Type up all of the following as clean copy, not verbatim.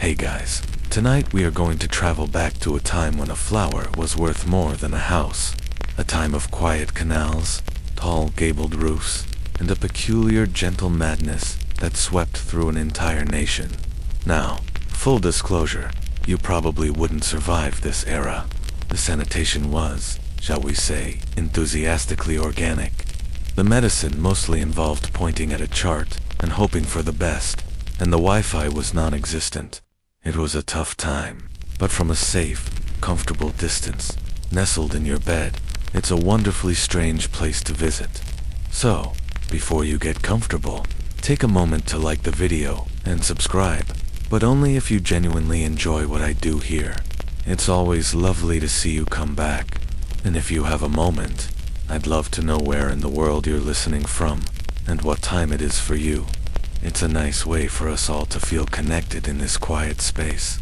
Hey guys, tonight we are going to travel back to a time when a flower was worth more than a house. A time of quiet canals, tall gabled roofs, and a peculiar gentle madness that swept through an entire nation. Now, full disclosure, you probably wouldn't survive this era. The sanitation was, shall we say, enthusiastically organic. The medicine mostly involved pointing at a chart and hoping for the best, and the Wi-Fi was non-existent. It was a tough time, but from a safe, comfortable distance, nestled in your bed, it's a wonderfully strange place to visit. So, before you get comfortable, take a moment to like the video and subscribe, but only if you genuinely enjoy what I do here. It's always lovely to see you come back, and if you have a moment, I'd love to know where in the world you're listening from, and what time it is for you. It's a nice way for us all to feel connected in this quiet space.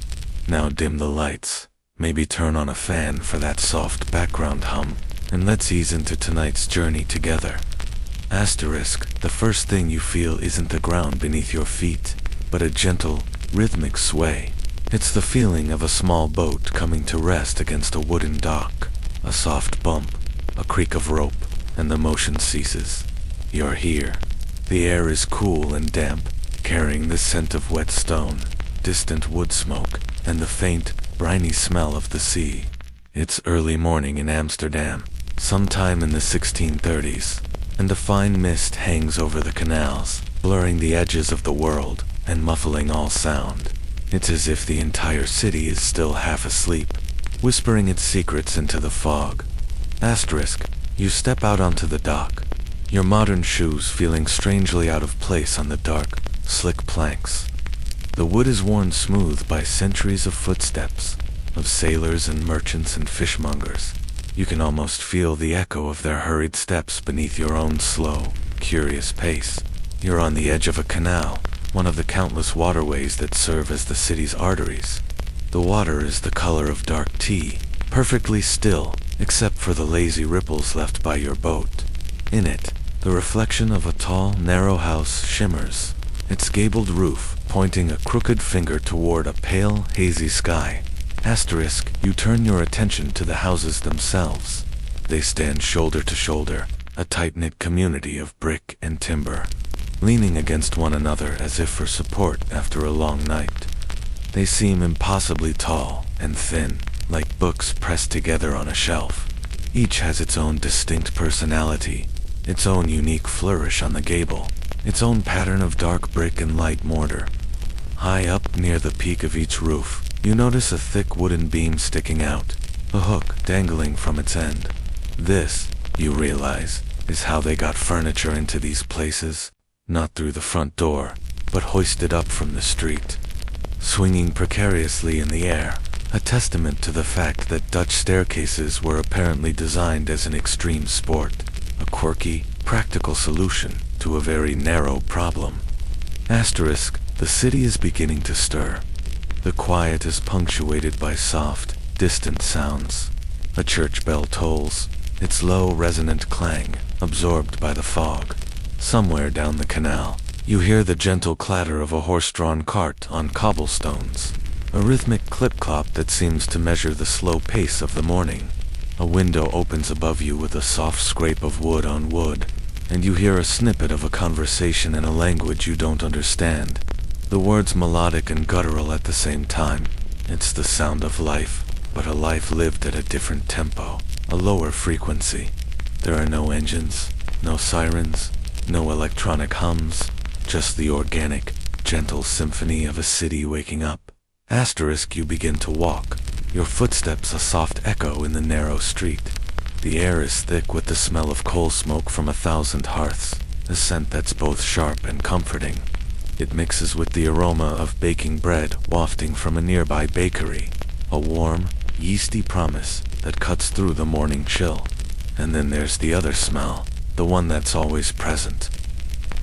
Now dim the lights, maybe turn on a fan for that soft background hum, and let's ease into tonight's journey together. Asterisk, the first thing you feel isn't the ground beneath your feet, but a gentle, rhythmic sway. It's the feeling of a small boat coming to rest against a wooden dock. A soft bump, a creak of rope, and the motion ceases. You're here. The air is cool and damp, carrying the scent of wet stone, distant wood smoke, and the faint, briny smell of the sea. It's early morning in Amsterdam, sometime in the 1630s, and a fine mist hangs over the canals, blurring the edges of the world and muffling all sound. It's as if the entire city is still half asleep, whispering its secrets into the fog. Asterisk, you step out onto the dock, your modern shoes feeling strangely out of place on the dark, slick planks. The wood is worn smooth by centuries of footsteps, of sailors and merchants and fishmongers. You can almost feel the echo of their hurried steps beneath your own slow, curious pace. You're on the edge of a canal, one of the countless waterways that serve as the city's arteries. The water is the color of dark tea, perfectly still, except for the lazy ripples left by your boat. In it, the reflection of a tall, narrow house shimmers, its gabled roof pointing a crooked finger toward a pale, hazy sky. Asterisk, you turn your attention to the houses themselves. They stand shoulder to shoulder, a tight-knit community of brick and timber, leaning against one another as if for support after a long night. They seem impossibly tall and thin, like books pressed together on a shelf. Each has its own distinct personality, its own unique flourish on the gable, its own pattern of dark brick and light mortar. High up near the peak of each roof, you notice a thick wooden beam sticking out, a hook dangling from its end. This, you realize, is how they got furniture into these places, not through the front door, but hoisted up from the street, swinging precariously in the air, a testament to the fact that Dutch staircases were apparently designed as an extreme sport, a quirky, practical solution to a very narrow problem. Asterisk, the city is beginning to stir. The quiet is punctuated by soft, distant sounds. A church bell tolls, its low, resonant clang, absorbed by the fog. Somewhere down the canal, you hear the gentle clatter of a horse-drawn cart on cobblestones, a rhythmic clip-clop that seems to measure the slow pace of the morning. A window opens above you with a soft scrape of wood on wood, and you hear a snippet of a conversation in a language you don't understand. The words melodic and guttural at the same time. It's the sound of life, but a life lived at a different tempo, a lower frequency. There are no engines, no sirens, no electronic hums, just the organic, gentle symphony of a city waking up. Asterisk, you begin to walk, your footsteps a soft echo in the narrow street. The air is thick with the smell of coal smoke from 1,000 hearths, a scent that's both sharp and comforting. It mixes with the aroma of baking bread wafting from a nearby bakery, a warm, yeasty promise that cuts through the morning chill. And then there's the other smell, the one that's always present,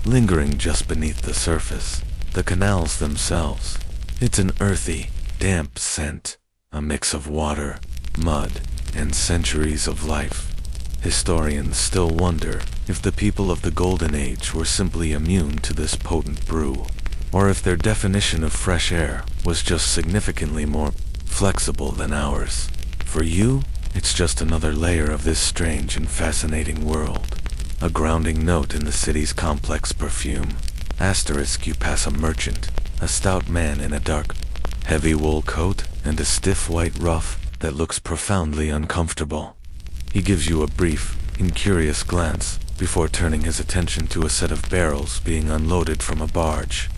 lingering just beneath the surface, the canals themselves. It's an earthy, damp scent, a mix of water, mud, and centuries of life. Historians still wonder if the people of the Golden Age were simply immune to this potent brew. or if their definition of fresh air was just significantly more flexible than ours. For you, it's just another layer of this strange and fascinating world. A grounding note in the city's complex perfume. Asterisk, you pass a merchant, a stout man in a dark, heavy wool coat and a stiff white ruff that looks profoundly uncomfortable. He gives you a brief, incurious glance before turning his attention to a set of barrels being unloaded from a barge.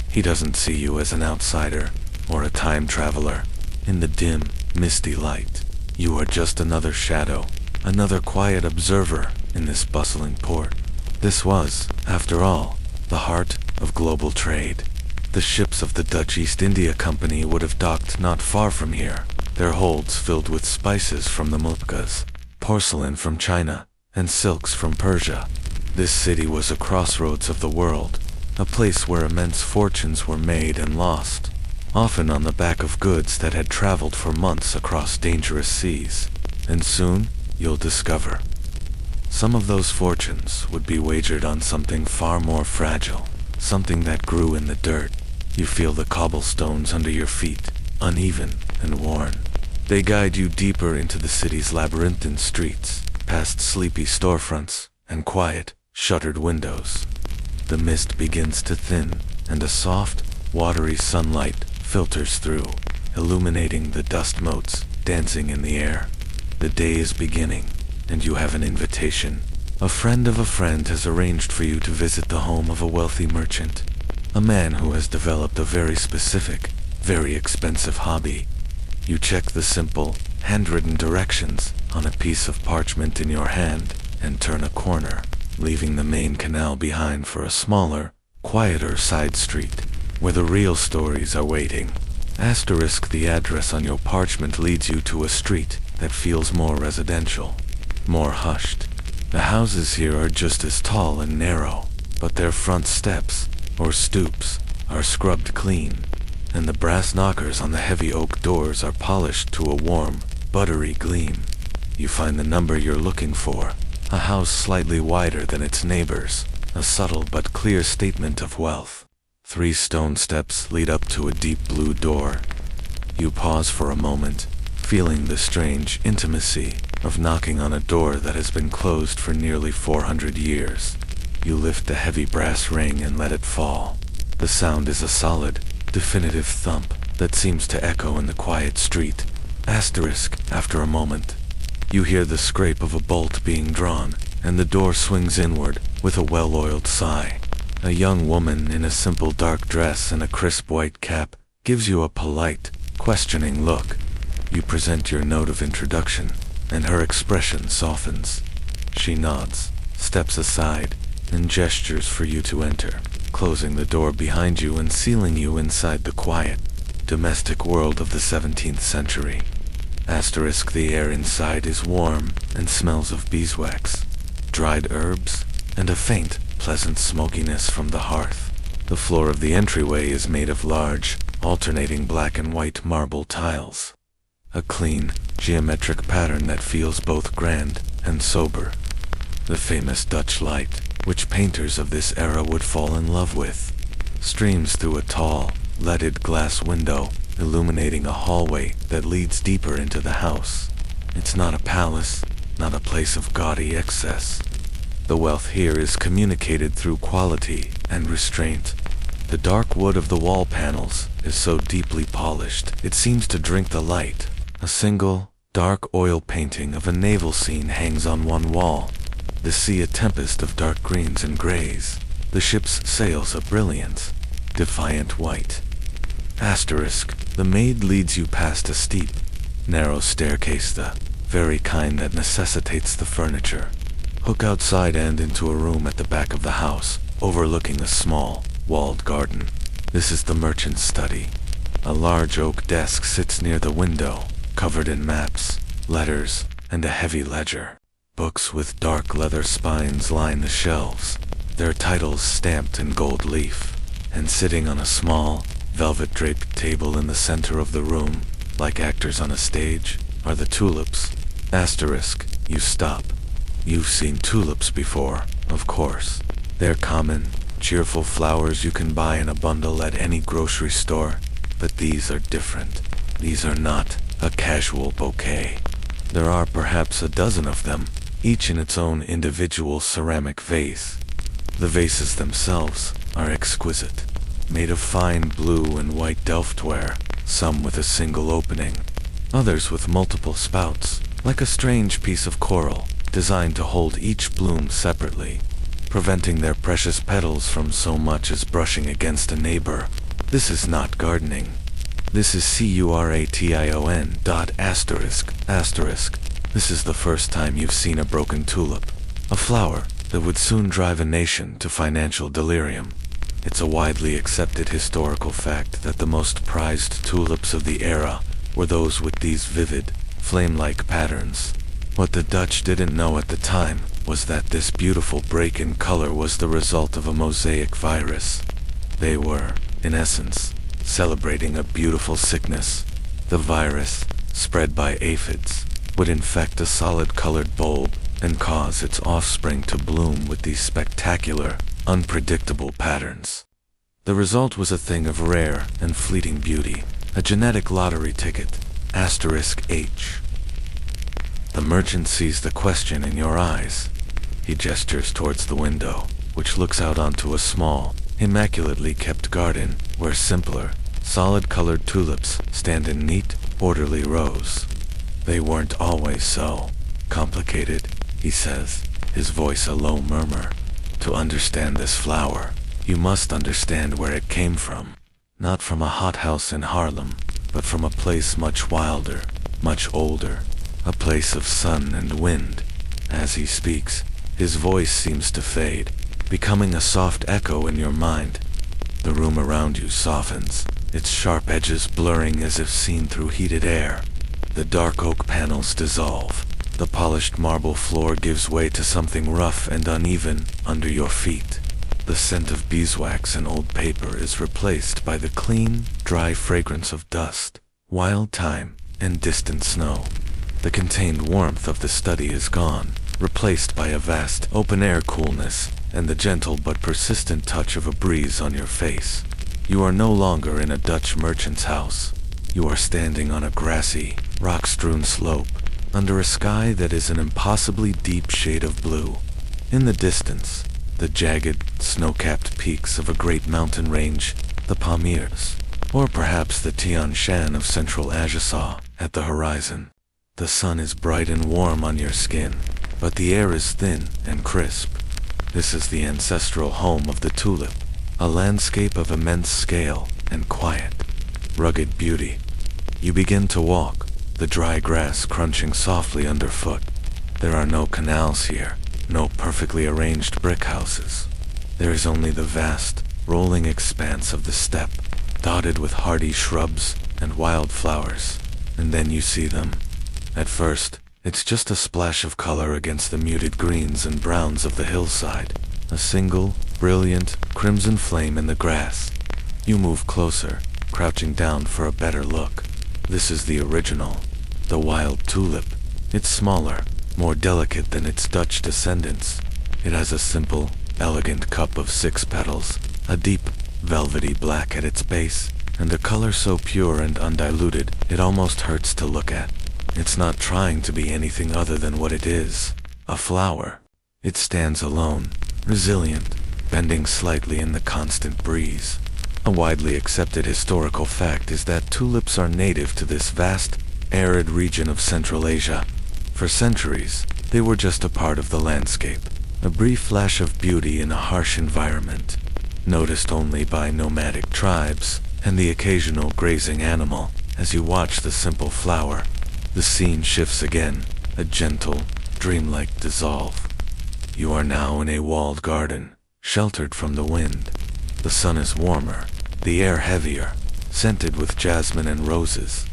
He doesn't see you as an outsider or a time traveler. In the dim, misty light, you are just another shadow, another quiet observer in this bustling port. This was, after all, the heart of global trade. The ships of the Dutch East India Company would have docked not far from here, their holds filled with spices from the Moluccas, porcelain from China, and silks from Persia. This city was a crossroads of the world, a place where immense fortunes were made and lost, often on the back of goods that had traveled for months across dangerous seas. And soon, you'll discover. Some of those fortunes would be wagered on something far more fragile, something that grew in the dirt. You feel the cobblestones under your feet, uneven and worn. They guide you deeper into the city's labyrinthine streets, past sleepy storefronts and quiet, shuttered windows. The mist begins to thin, and a soft, watery sunlight filters through, illuminating the dust motes dancing in the air. The day is beginning, and you have an invitation. A friend of a friend has arranged for you to visit the home of a wealthy merchant, a man who has developed a very specific, very expensive hobby. You check the simple, handwritten directions on a piece of parchment in your hand and turn a corner, leaving the main canal behind for a smaller, quieter side street, where the real stories are waiting. Asterisk, the address on your parchment leads you to a street that feels more residential, more hushed. The houses here are just as tall and narrow, but their front steps, or stoops, are scrubbed clean, and the brass knockers on the heavy oak doors are polished to a warm, buttery gleam. You find the number you're looking for, a house slightly wider than its neighbors, a subtle but clear statement of wealth. 3 stone steps lead up to a deep blue door. You pause for a moment, feeling the strange intimacy of knocking on a door that has been closed for nearly 400 years. You lift the heavy brass ring and let it fall. The sound is a solid, definitive thump that seems to echo in the quiet street. Asterisk, after a moment, you hear the scrape of a bolt being drawn, and the door swings inward with a well-oiled sigh. A young woman in a simple dark dress and a crisp white cap gives you a polite, questioning look. You present your note of introduction, and her expression softens. She nods, steps aside, and gestures for you to enter, closing the door behind you and sealing you inside the quiet, domestic world of the 17th century. Asterisk, the air inside is warm and smells of beeswax, dried herbs, and a faint, pleasant smokiness from the hearth. The floor of the entryway is made of large, alternating black and white marble tiles. A clean, geometric pattern that feels both grand and sober. The famous Dutch light, which painters of this era would fall in love with, streams through a tall, leaded glass window, illuminating a hallway that leads deeper into the house. It's not a palace, not a place of gaudy excess. The wealth here is communicated through quality and restraint. The dark wood of the wall panels is so deeply polished, it seems to drink the light. A single, dark oil painting of a naval scene hangs on one wall. The sea a tempest of dark greens and grays. The ship's sails a brilliant, defiant white. Asterisk, the maid leads you past a steep, narrow staircase, the very kind that necessitates the furniture. Hook outside and into a room at the back of the house, overlooking a small, walled garden. This is the merchant's study. A large oak desk sits near the window, covered in maps, letters, and a heavy ledger. Books with dark leather spines line the shelves, their titles stamped in gold leaf. And sitting on a small, velvet-draped table in the center of the room, like actors on a stage, are the tulips. Asterisk, you stop. You've seen tulips before, of course. They're common, cheerful flowers you can buy in a bundle at any grocery store. But these are different. These are not a casual bouquet. There are perhaps a dozen of them, each in its own individual ceramic vase. The vases themselves are exquisite, made of fine blue and white delftware, some with a single opening, others with multiple spouts, like a strange piece of coral, designed to hold each bloom separately, preventing their precious petals from so much as brushing against a neighbor. This is not gardening. This is curation. Asterisk. This is the first time you've seen a broken tulip, a flower that would soon drive a nation to financial delirium. It's a widely accepted historical fact that the most prized tulips of the era were those with these vivid, flame-like patterns. What the Dutch didn't know at the time was that this beautiful break in color was the result of a mosaic virus. They were, in essence, celebrating a beautiful sickness. The virus, spread by aphids, would infect a solid-colored bulb and cause its offspring to bloom with these spectacular, unpredictable patterns. The result was a thing of rare and fleeting beauty, a genetic lottery ticket. *H. The merchant sees the question in your eyes. He gestures towards the window, which looks out onto a small, immaculately kept garden where simpler, solid-colored tulips stand in neat, orderly rows. They weren't always so complicated, he says, his voice a low murmur. To understand this flower, you must understand where it came from. Not from a hothouse in Harlem, but from a place much wilder, much older, a place of sun and wind. As he speaks, his voice seems to fade, becoming a soft echo in your mind. The room around you softens, its sharp edges blurring as if seen through heated air. The dark oak panels dissolve. The polished marble floor gives way to something rough and uneven under your feet. The scent of beeswax and old paper is replaced by the clean, dry fragrance of dust, wild thyme, and distant snow. The contained warmth of the study is gone, replaced by a vast, open-air coolness and the gentle but persistent touch of a breeze on your face. You are no longer in a Dutch merchant's house. You are standing on a grassy, rock-strewn slope, under a sky that is an impossibly deep shade of blue. In the distance, the jagged, snow-capped peaks of a great mountain range, the Pamirs, or perhaps the Tian Shan of central Ajaccio, at the horizon. The sun is bright and warm on your skin, but the air is thin and crisp. This is the ancestral home of the tulip, a landscape of immense scale and quiet, rugged beauty. You begin to walk, the dry grass crunching softly underfoot. There are no canals here, no perfectly arranged brick houses. There is only the vast, rolling expanse of the steppe, dotted with hardy shrubs and wild flowers. And then you see them. At first, it's just a splash of color against the muted greens and browns of the hillside, a single, brilliant, crimson flame in the grass. You move closer, crouching down for a better look. This is the original, the wild tulip. It's smaller, more delicate than its Dutch descendants. It has a simple, elegant cup of 6 petals, a deep, velvety black at its base, and a color so pure and undiluted it almost hurts to look at. It's not trying to be anything other than what it is, a flower. It stands alone, resilient, bending slightly in the constant breeze. A widely accepted historical fact is that tulips are native to this vast, arid region of Central Asia. For centuries, they were just a part of the landscape, a brief flash of beauty in a harsh environment, noticed only by nomadic tribes and the occasional grazing animal. As you watch the simple flower, the scene shifts again, a gentle, dreamlike dissolve. You are now in a walled garden, sheltered from the wind. The sun is warmer, the air heavier, scented with jasmine and roses.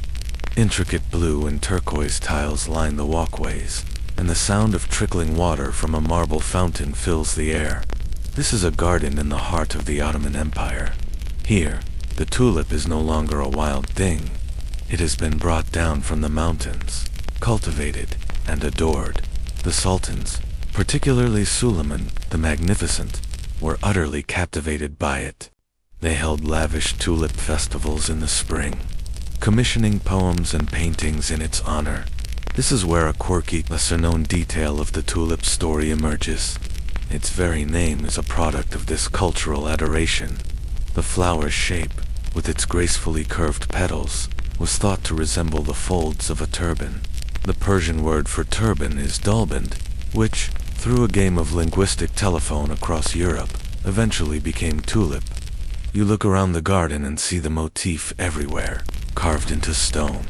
Intricate blue and turquoise tiles line the walkways, and the sound of trickling water from a marble fountain fills the air. This is a garden in the heart of the Ottoman Empire. Here, the tulip is no longer a wild thing. It has been brought down from the mountains, cultivated and adored. The sultans, particularly Suleiman the Magnificent, were utterly captivated by it. They held lavish tulip festivals in the spring, commissioning poems and paintings in its honor. This is where a quirky, lesser-known detail of the tulip story emerges. Its very name is a product of this cultural adoration. The flower's shape, with its gracefully curved petals, was thought to resemble the folds of a turban. The Persian word for turban is dalband, which, through a game of linguistic telephone across Europe, eventually became tulip. You look around the garden and see the motif everywhere, carved into stone,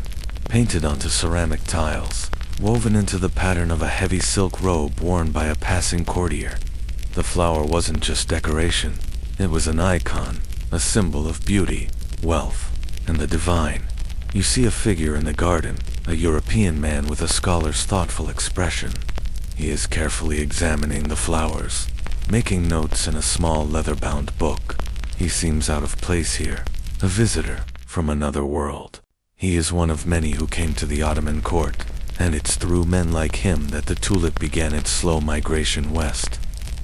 painted onto ceramic tiles, woven into the pattern of a heavy silk robe worn by a passing courtier. The flower wasn't just decoration, it was an icon, a symbol of beauty, wealth, and the divine. You see a figure in the garden, a European man with a scholar's thoughtful expression. He is carefully examining the flowers, making notes in a small leather-bound book. He seems out of place here, a visitor from another world. He is one of many who came to the Ottoman court, and it's through men like him that the tulip began its slow migration west.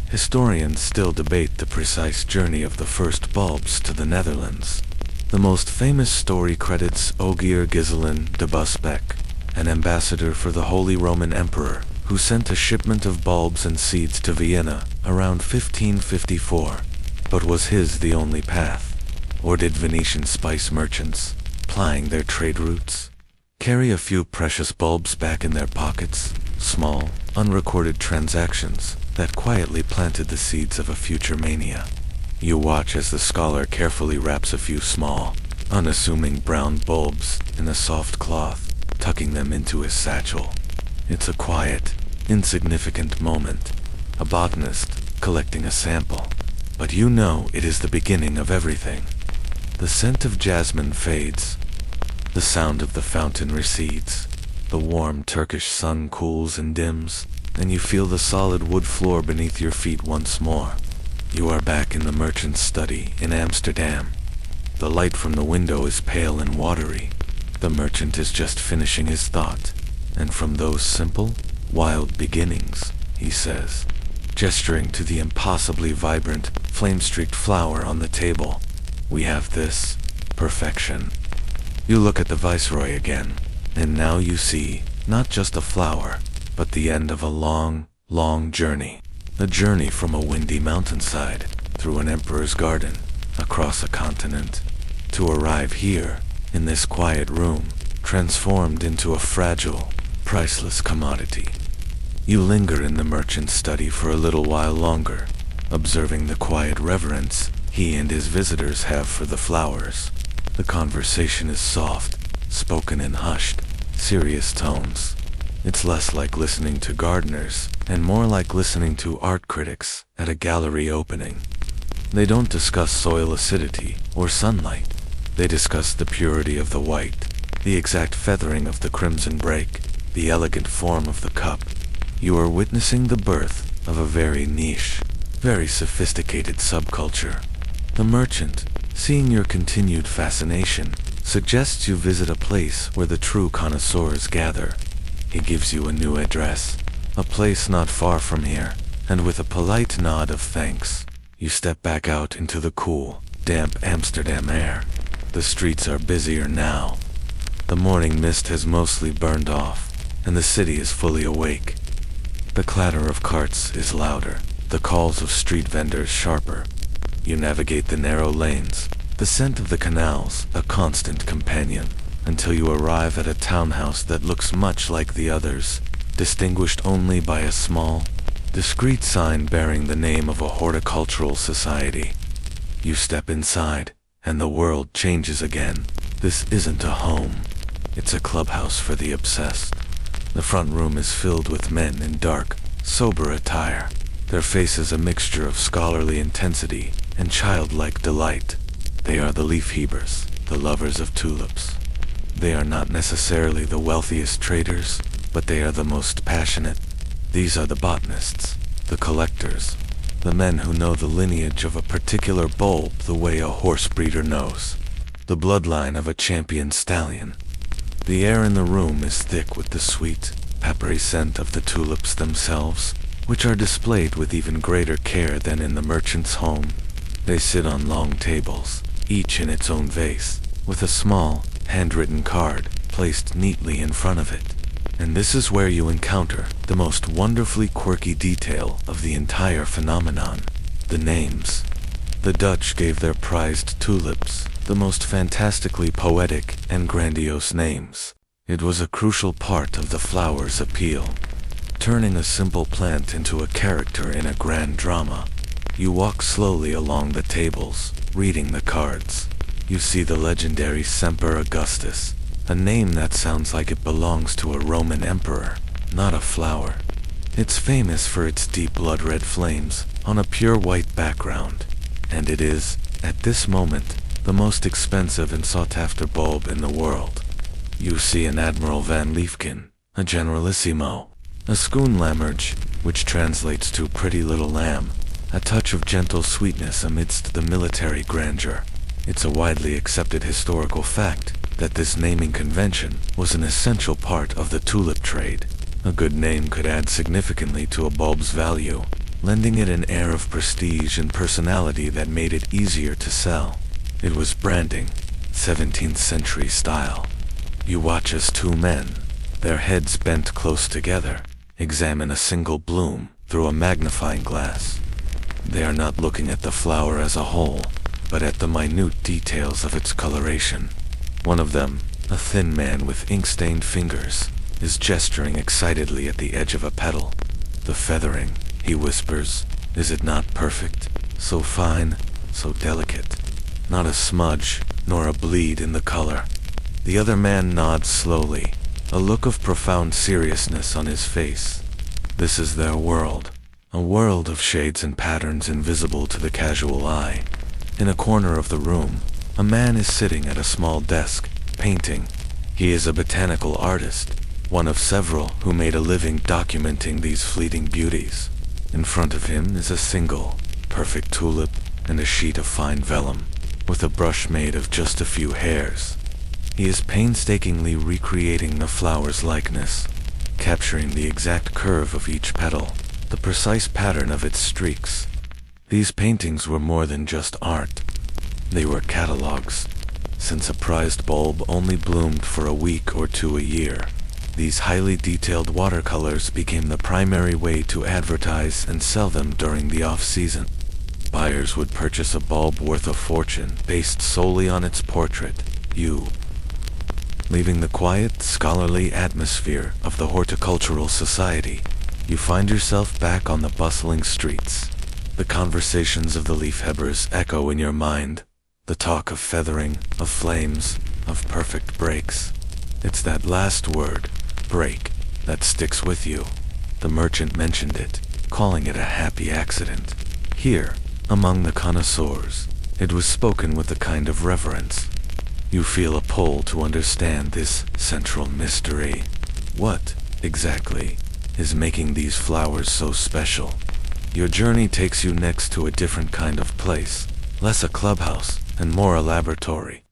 Historians still debate the precise journey of the first bulbs to the Netherlands. The most famous story credits Ogier Ghiselin de Busbecq, an ambassador for the Holy Roman Emperor, who sent a shipment of bulbs and seeds to Vienna around 1554. But was his the only path? Or did Venetian spice merchants, plying their trade routes, carry a few precious bulbs back in their pockets? Small, unrecorded transactions that quietly planted the seeds of a future mania. You watch as the scholar carefully wraps a few small, unassuming brown bulbs in a soft cloth, tucking them into his satchel. It's a quiet, insignificant moment, a botanist collecting a sample. But you know it is the beginning of everything. The scent of jasmine fades, the sound of the fountain recedes, the warm Turkish sun cools and dims, and you feel the solid wood floor beneath your feet once more. You are back in the merchant's study in Amsterdam. The light from the window is pale and watery. The merchant is just finishing his thought. And from those simple, wild beginnings, he says, gesturing to the impossibly vibrant, flame-streaked flower on the table, we have this, perfection. You look at the viceroy again, and now you see, not just a flower, but the end of a long, long journey. A journey from a windy mountainside, through an emperor's garden, across a continent, to arrive here, in this quiet room, transformed into a fragile, priceless commodity. You linger in the merchant's study for a little while longer, observing the quiet reverence he and his visitors have for the flowers. The conversation is soft, spoken in hushed, serious tones. It's less like listening to gardeners, and more like listening to art critics at a gallery opening. They don't discuss soil acidity or sunlight. They discuss the purity of the white, the exact feathering of the crimson break, the elegant form of the cup. You are witnessing the birth of a very niche, very sophisticated subculture. The merchant, seeing your continued fascination, suggests you visit a place where the true connoisseurs gather. He gives you a new address, a place not far from here, and with a polite nod of thanks, you step back out into the cool, damp Amsterdam air. The streets are busier now. The morning mist has mostly burned off, and the city is fully awake. The clatter of carts is louder, the calls of street vendors sharper. You navigate the narrow lanes, the scent of the canals a constant companion, until you arrive at a townhouse that looks much like the others, distinguished only by a small, discreet sign bearing the name of a horticultural society. You step inside, and the world changes again. This isn't a home. It's a clubhouse for the obsessed. The front room is filled with men in dark, sober attire, their faces a mixture of scholarly intensity and childlike delight. They are the leaf heavers, the lovers of tulips. They are not necessarily the wealthiest traders, but they are the most passionate. These are the botanists, the collectors, the men who know the lineage of a particular bulb the way a horse breeder knows, the bloodline of a champion stallion. The air in the room is thick with the sweet, peppery scent of the tulips themselves, which are displayed with even greater care than in the merchant's home. They sit on long tables, each in its own vase, with a small, handwritten card placed neatly in front of it. And this is where you encounter the most wonderfully quirky detail of the entire phenomenon: the names. The Dutch gave their prized tulips the most fantastically poetic and grandiose names. It was a crucial part of the flower's appeal, turning a simple plant into a character in a grand drama. You walk slowly along the tables, reading the cards. You see the legendary Semper Augustus, a name that sounds like it belongs to a Roman emperor, not a flower. It's famous for its deep blood-red flames on a pure white background, and it is, at this moment, the most expensive and sought-after bulb in the world. You see an Admiral Van Leefkin, a Generalissimo, a Schoonlammertje, which translates to pretty little lamb, a touch of gentle sweetness amidst the military grandeur. It's a widely accepted historical fact that this naming convention was an essential part of the tulip trade. A good name could add significantly to a bulb's value, lending it an air of prestige and personality that made it easier to sell. It was branding, 17th century style. You watch as two men, their heads bent close together, examine a single bloom through a magnifying glass. They are not looking at the flower as a whole, but at the minute details of its coloration. One of them, a thin man with ink-stained fingers, is gesturing excitedly at the edge of a petal. The feathering, he whispers, is it not perfect? So fine, so delicate. Not a smudge, nor a bleed in the color. The other man nods slowly, a look of profound seriousness on his face. This is their world, a world of shades and patterns invisible to the casual eye. In a corner of the room, a man is sitting at a small desk, painting. He is a botanical artist, one of several who made a living documenting these fleeting beauties. In front of him is a single, perfect tulip and a sheet of fine vellum, with a brush made of just a few hairs. He is painstakingly recreating the flower's likeness, capturing the exact curve of each petal, the precise pattern of its streaks. These paintings were more than just art. They were catalogs. Since a prized bulb only bloomed for a week or two a year, these highly detailed watercolors became the primary way to advertise and sell them during the off-season. Buyers would purchase a bulb worth a fortune based solely on its portrait, you. Leaving the quiet, scholarly atmosphere of the horticultural society, you find yourself back on the bustling streets. The conversations of the leafhebbers echo in your mind, the talk of feathering, of flames, of perfect breaks. It's that last word, break, that sticks with you. The merchant mentioned it, calling it a happy accident. Here, among the connoisseurs, it was spoken with a kind of reverence. You feel a pull to understand this central mystery. What, exactly, is making these flowers so special? Your journey takes you next to a different kind of place, less a clubhouse and more a laboratory.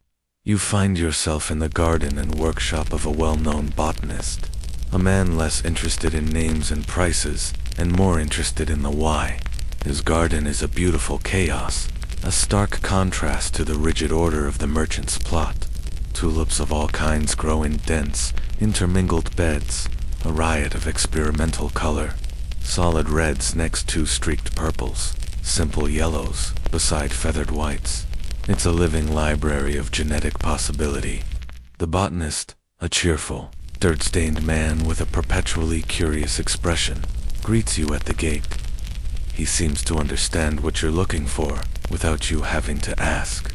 You find yourself in the garden and workshop of a well-known botanist, a man less interested in names and prices and more interested in the why. His garden is a beautiful chaos, a stark contrast to the rigid order of the merchant's plot. Tulips of all kinds grow in dense, intermingled beds, a riot of experimental color. Solid reds next to streaked purples, simple yellows beside feathered whites. It's a living library of genetic possibility. The botanist, a cheerful, dirt-stained man with a perpetually curious expression, greets you at the gate. He seems to understand what you're looking for without you having to ask.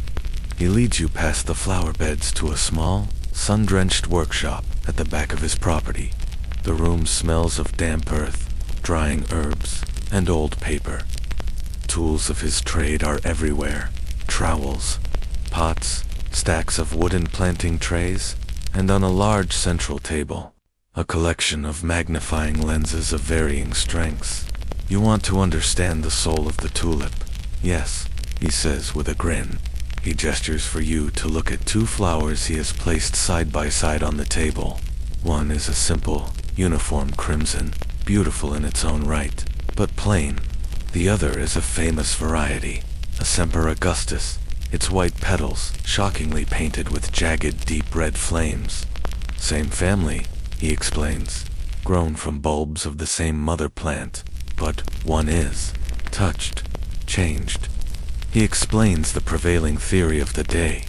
He leads you past the flower beds to a small, sun-drenched workshop at the back of his property. The room smells of damp earth, drying herbs, and old paper. Tools of his trade are everywhere: trowels, pots, stacks of wooden planting trays, and on a large central table, a collection of magnifying lenses of varying strengths. You want to understand the soul of the tulip. Yes, he says with a grin. He gestures for you to look at two flowers he has placed side by side on the table. One is a simple, uniform crimson, beautiful in its own right. but plain. The other is a famous variety, a Semper Augustus, its white petals shockingly painted with jagged deep red flames. Same family, he explains, grown from bulbs of the same mother plant, but one is touched, changed. He explains the prevailing theory of the day.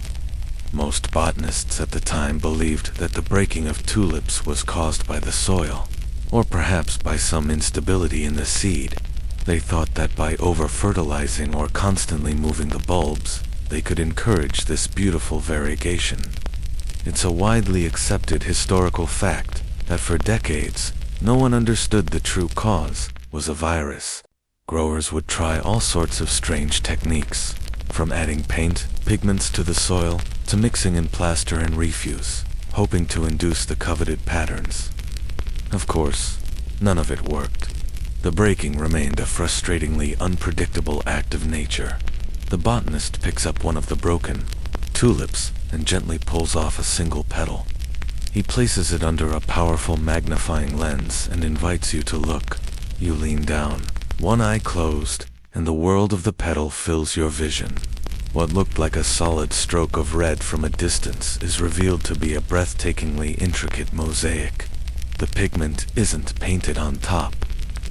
Most botanists at the time believed that the breaking of tulips was caused by the soil, or perhaps by some instability in the seed. They thought that by over-fertilizing or constantly moving the bulbs, they could encourage this beautiful variegation. It's a widely accepted historical fact that for decades, no one understood the true cause was a virus. Growers would try all sorts of strange techniques, from adding paint, pigments to the soil, to mixing in plaster and refuse, hoping to induce the coveted patterns. Of course, none of it worked. The breaking remained a frustratingly unpredictable act of nature. The botanist picks up one of the broken tulips and gently pulls off a single petal. He places it under a powerful magnifying lens and invites you to look. You lean down, one eye closed, and the world of the petal fills your vision. What looked like a solid stroke of red from a distance is revealed to be a breathtakingly intricate mosaic. The pigment isn't painted on top.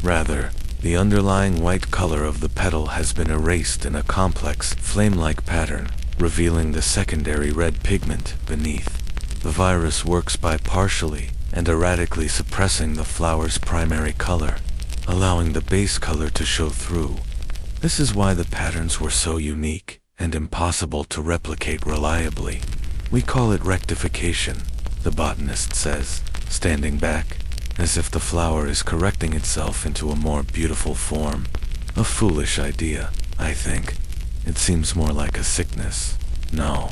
Rather, the underlying white color of the petal has been erased in a complex, flame-like pattern, revealing the secondary red pigment beneath. The virus works by partially and erratically suppressing the flower's primary color, allowing the base color to show through. This is why the patterns were so unique and impossible to replicate reliably. We call it rectification, the botanist says, standing back, as if the flower is correcting itself into a more beautiful form. A foolish idea, I think. It seems more like a sickness. No,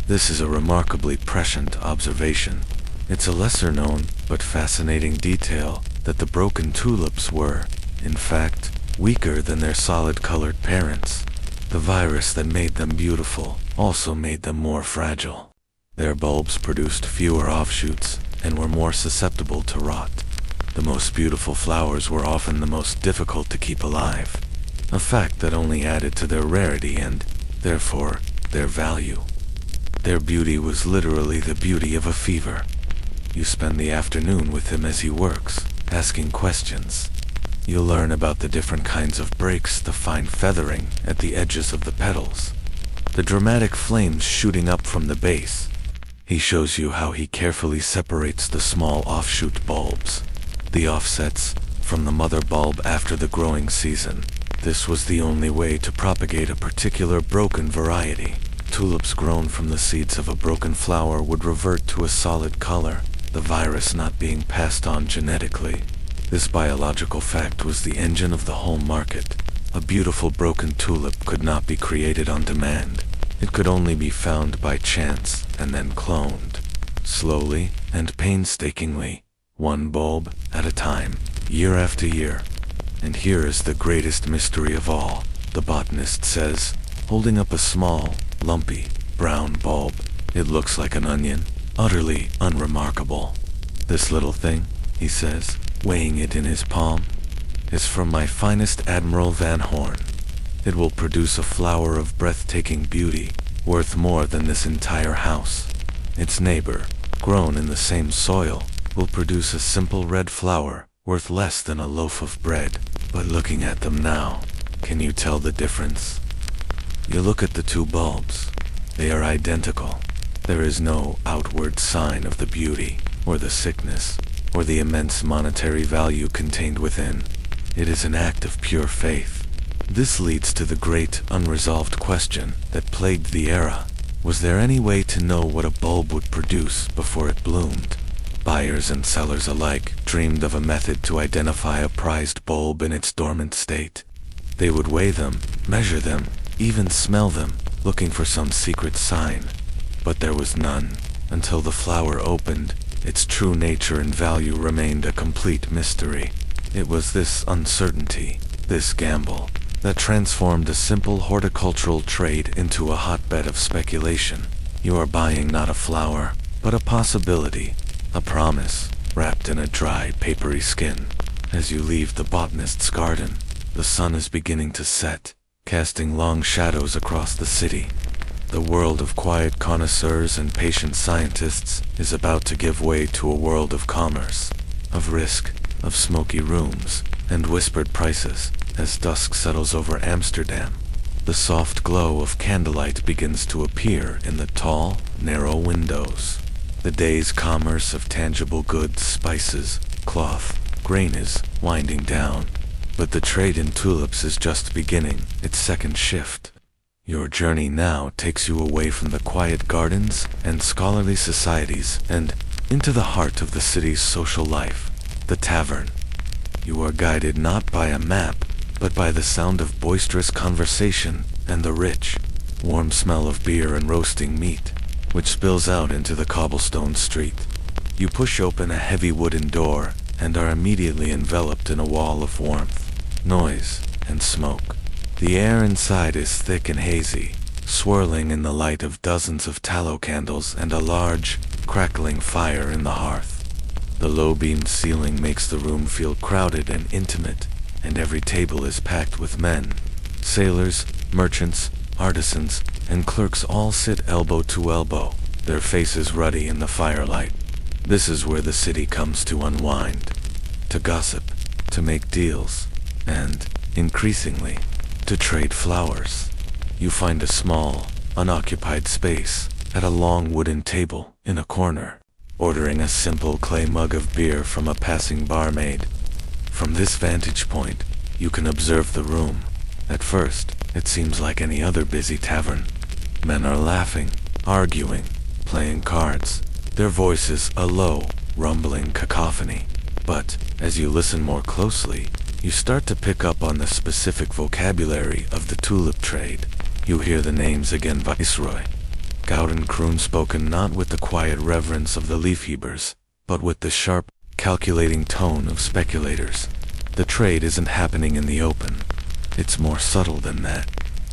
this is a remarkably prescient observation. It's a lesser-known but fascinating detail that the broken tulips were, in fact, weaker than their solid-colored parents. The virus that made them beautiful also made them more fragile. Their bulbs produced fewer offshoots and were more susceptible to rot. The most beautiful flowers were often the most difficult to keep alive, a fact that only added to their rarity and, therefore, their value. Their beauty was literally the beauty of a fever. You spend the afternoon with him as he works, asking questions. You learn about the different kinds of breaks, the fine feathering at the edges of the petals, the dramatic flames shooting up from the base. He shows you how he carefully separates the small offshoot bulbs, the offsets, from the mother bulb after the growing season. This was the only way to propagate a particular broken variety. Tulips grown from the seeds of a broken flower would revert to a solid color, the virus not being passed on genetically. This biological fact was the engine of the whole market. A beautiful broken tulip could not be created on demand. It could only be found by chance and then cloned. Slowly and painstakingly, one bulb at a time, year after year. And here is the greatest mystery of all, the botanist says, holding up a small, lumpy, brown bulb. It looks like an onion, utterly unremarkable. This little thing, he says, weighing it in his palm, is from my finest Admiral Van Horn. It will produce a flower of breathtaking beauty, worth more than this entire house. Its neighbor, grown in the same soil, will produce a simple red flower, worth less than a loaf of bread. But looking at them now, can you tell the difference? You look at the two bulbs. They are identical. There is no outward sign of the beauty, or the sickness, or the immense monetary value contained within. It is an act of pure faith. This leads to the great, unresolved question that plagued the era. Was there any way to know what a bulb would produce before it bloomed? Buyers and sellers alike dreamed of a method to identify a prized bulb in its dormant state. They would weigh them, measure them, even smell them, looking for some secret sign. But there was none. Until the flower opened, its true nature and value remained a complete mystery. It was this uncertainty, this gamble, that transformed a simple horticultural trade into a hotbed of speculation. You are buying not a flower, but a possibility, a promise, wrapped in a dry, papery skin. As you leave the botanist's garden, The sun is beginning to set, casting long shadows across the city. The world of quiet connoisseurs and patient scientists is about to give way to a world of commerce, of risk, of smoky rooms, and whispered prices. As dusk settles over Amsterdam, the soft glow of candlelight begins to appear in the tall, narrow windows. The day's commerce of tangible goods, spices, cloth, grain is winding down, but the trade in tulips is just beginning its second shift. Your journey now takes you away from the quiet gardens and scholarly societies and into the heart of the city's social life, the tavern. You are guided not by a map, but by the sound of boisterous conversation and the rich, warm smell of beer and roasting meat, which spills out into the cobblestone street. You push open a heavy wooden door and are immediately enveloped in a wall of warmth, noise, and smoke. The air inside is thick and hazy, swirling in the light of dozens of tallow candles and a large, crackling fire in the hearth. The low-beamed ceiling makes the room feel crowded and intimate, and every table is packed with men. Sailors, merchants, artisans, and clerks all sit elbow to elbow, their faces ruddy in the firelight. This is where the city comes to unwind, to gossip, to make deals, and, increasingly, to trade flowers. You find a small, unoccupied space at a long wooden table in a corner, ordering a simple clay mug of beer from a passing barmaid. From this vantage point, you can observe the room. At first, it seems like any other busy tavern. Men are laughing, arguing, playing cards, their voices a low, rumbling cacophony. But, as you listen more closely, you start to pick up on the specific vocabulary of the tulip trade. You hear the names again: Viceroy, Gouden Kroon, spoken not with the quiet reverence of the leafheavers, but with the sharp, calculating tone of speculators. The trade isn't happening in the open. It's more subtle than that.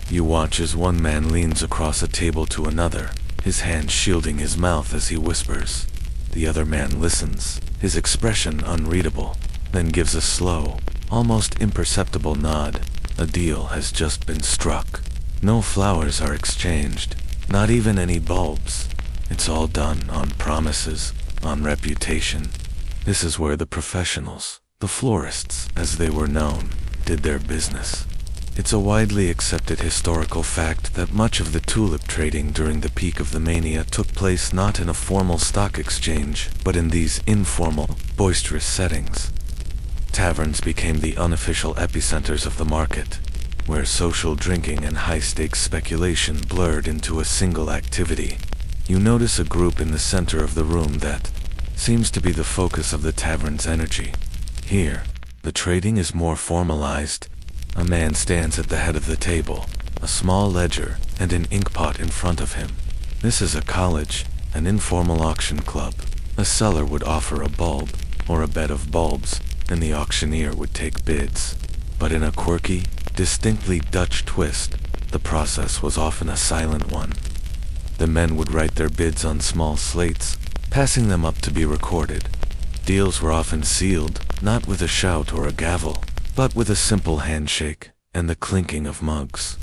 You watch as one man leans across a table to another, his hand shielding his mouth as he whispers. The other man listens, his expression unreadable, then gives a slow, almost imperceptible nod. A deal has just been struck. No flowers are exchanged, not even any bulbs. It's all done on promises, on reputation. This is where the professionals, the florists, as they were known, did their business. It's a widely accepted historical fact that much of the tulip trading during the peak of the mania took place not in a formal stock exchange, but in these informal, boisterous settings. Taverns became the unofficial epicenters of the market, where social drinking and high-stakes speculation blurred into a single activity. You notice a group in the center of the room that seems to be the focus of the tavern's energy. Here, the trading is more formalized. A man stands at the head of the table, a small ledger and an inkpot in front of him. This is a college, an informal auction club. A seller would offer a bulb, or a bed of bulbs, and the auctioneer would take bids. But in a quirky, distinctly Dutch twist, the process was often a silent one. The men would write their bids on small slates, passing them up to be recorded. Deals were often sealed, not with a shout or a gavel, but with a simple handshake and the clinking of mugs.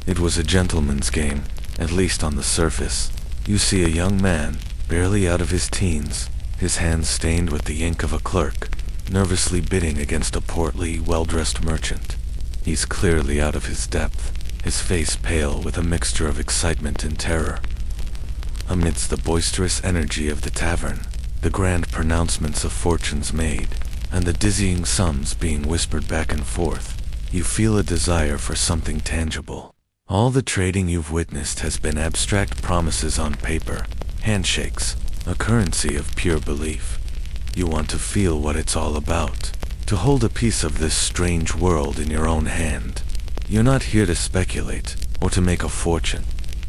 It was a gentleman's game, at least on the surface. You see a young man, barely out of his teens, his hands stained with the ink of a clerk, nervously bidding against a portly, well-dressed merchant. He's clearly out of his depth, his face pale with a mixture of excitement and terror. Amidst the boisterous energy of the tavern, the grand pronouncements of fortunes made, and the dizzying sums being whispered back and forth, you feel a desire for something tangible. All the trading you've witnessed has been abstract promises on paper, handshakes, a currency of pure belief. You want to feel what it's all about, to hold a piece of this strange world in your own hand. You're not here to speculate, or to make a fortune.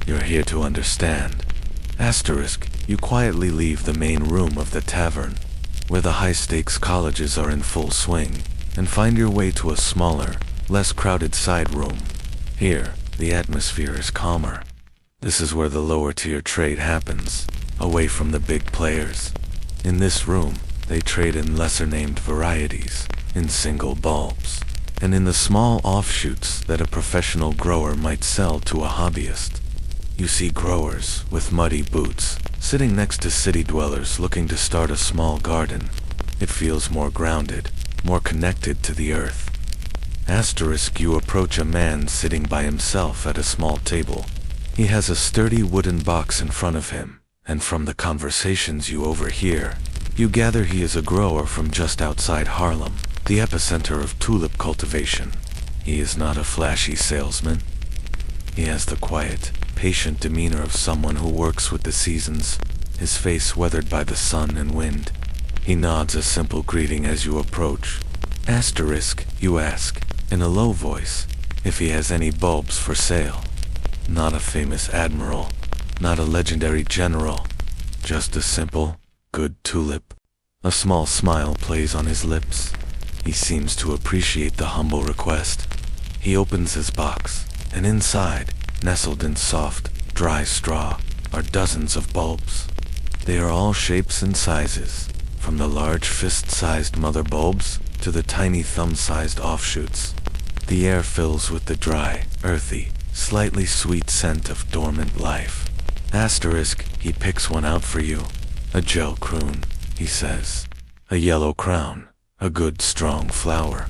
You're here to understand. Asterisk, you quietly leave the main room of the tavern, where the high-stakes colleges are in full swing, and find your way to a smaller, less crowded side room. Here, the atmosphere is calmer. This is where the lower-tier trade happens, away from the big players. In this room, they trade in lesser-named varieties, in single bulbs. and in the small offshoots that a professional grower might sell to a hobbyist. You see growers with muddy boots sitting next to city dwellers looking to start a small garden. It feels more grounded, more connected to the earth. Asterisk, you approach a man sitting by himself at a small table. He has a sturdy wooden box in front of him, and from the conversations you overhear, you gather he is a grower from just outside Harlem, the epicenter of tulip cultivation. He is not a flashy salesman. He has the quiet, patient demeanor of someone who works with the seasons, his face weathered by the sun and wind. He nods a simple greeting as you approach. Asterisk, you ask, in a low voice, if he has any bulbs for sale. Not a famous admiral, not a legendary general, just a simple, good tulip. A small smile plays on his lips. He seems to appreciate the humble request. He opens his box, and inside, nestled in soft, dry straw, are dozens of bulbs. They are all shapes and sizes, from the large fist-sized mother bulbs to the tiny thumb-sized offshoots. The air fills with the dry, earthy, slightly sweet scent of dormant life. Asterisk, he picks one out for you. A gel croon, he says. A yellow crown, a good strong flower.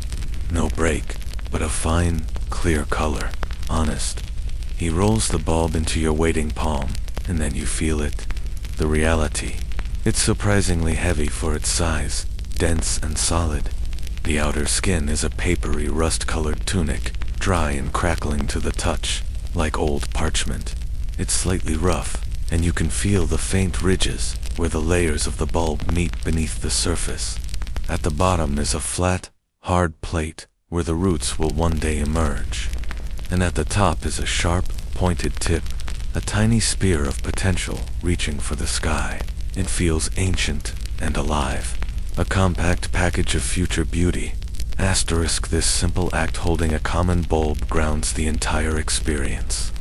No break, but a fine, clear color, honest. He rolls the bulb into your waiting palm, and then you feel it. The reality. It's surprisingly heavy for its size, dense and solid. The outer skin is a papery rust-colored tunic, dry and crackling to the touch, like old parchment. It's slightly rough, and you can feel the faint ridges where the layers of the bulb meet beneath the surface. At the bottom is a flat, hard plate where the roots will one day emerge. And at the top is a sharp, pointed tip, a tiny spear of potential reaching for the sky. It feels ancient and alive, a compact package of future beauty. Asterisk, this simple act holding a common bulb grounds the entire experience.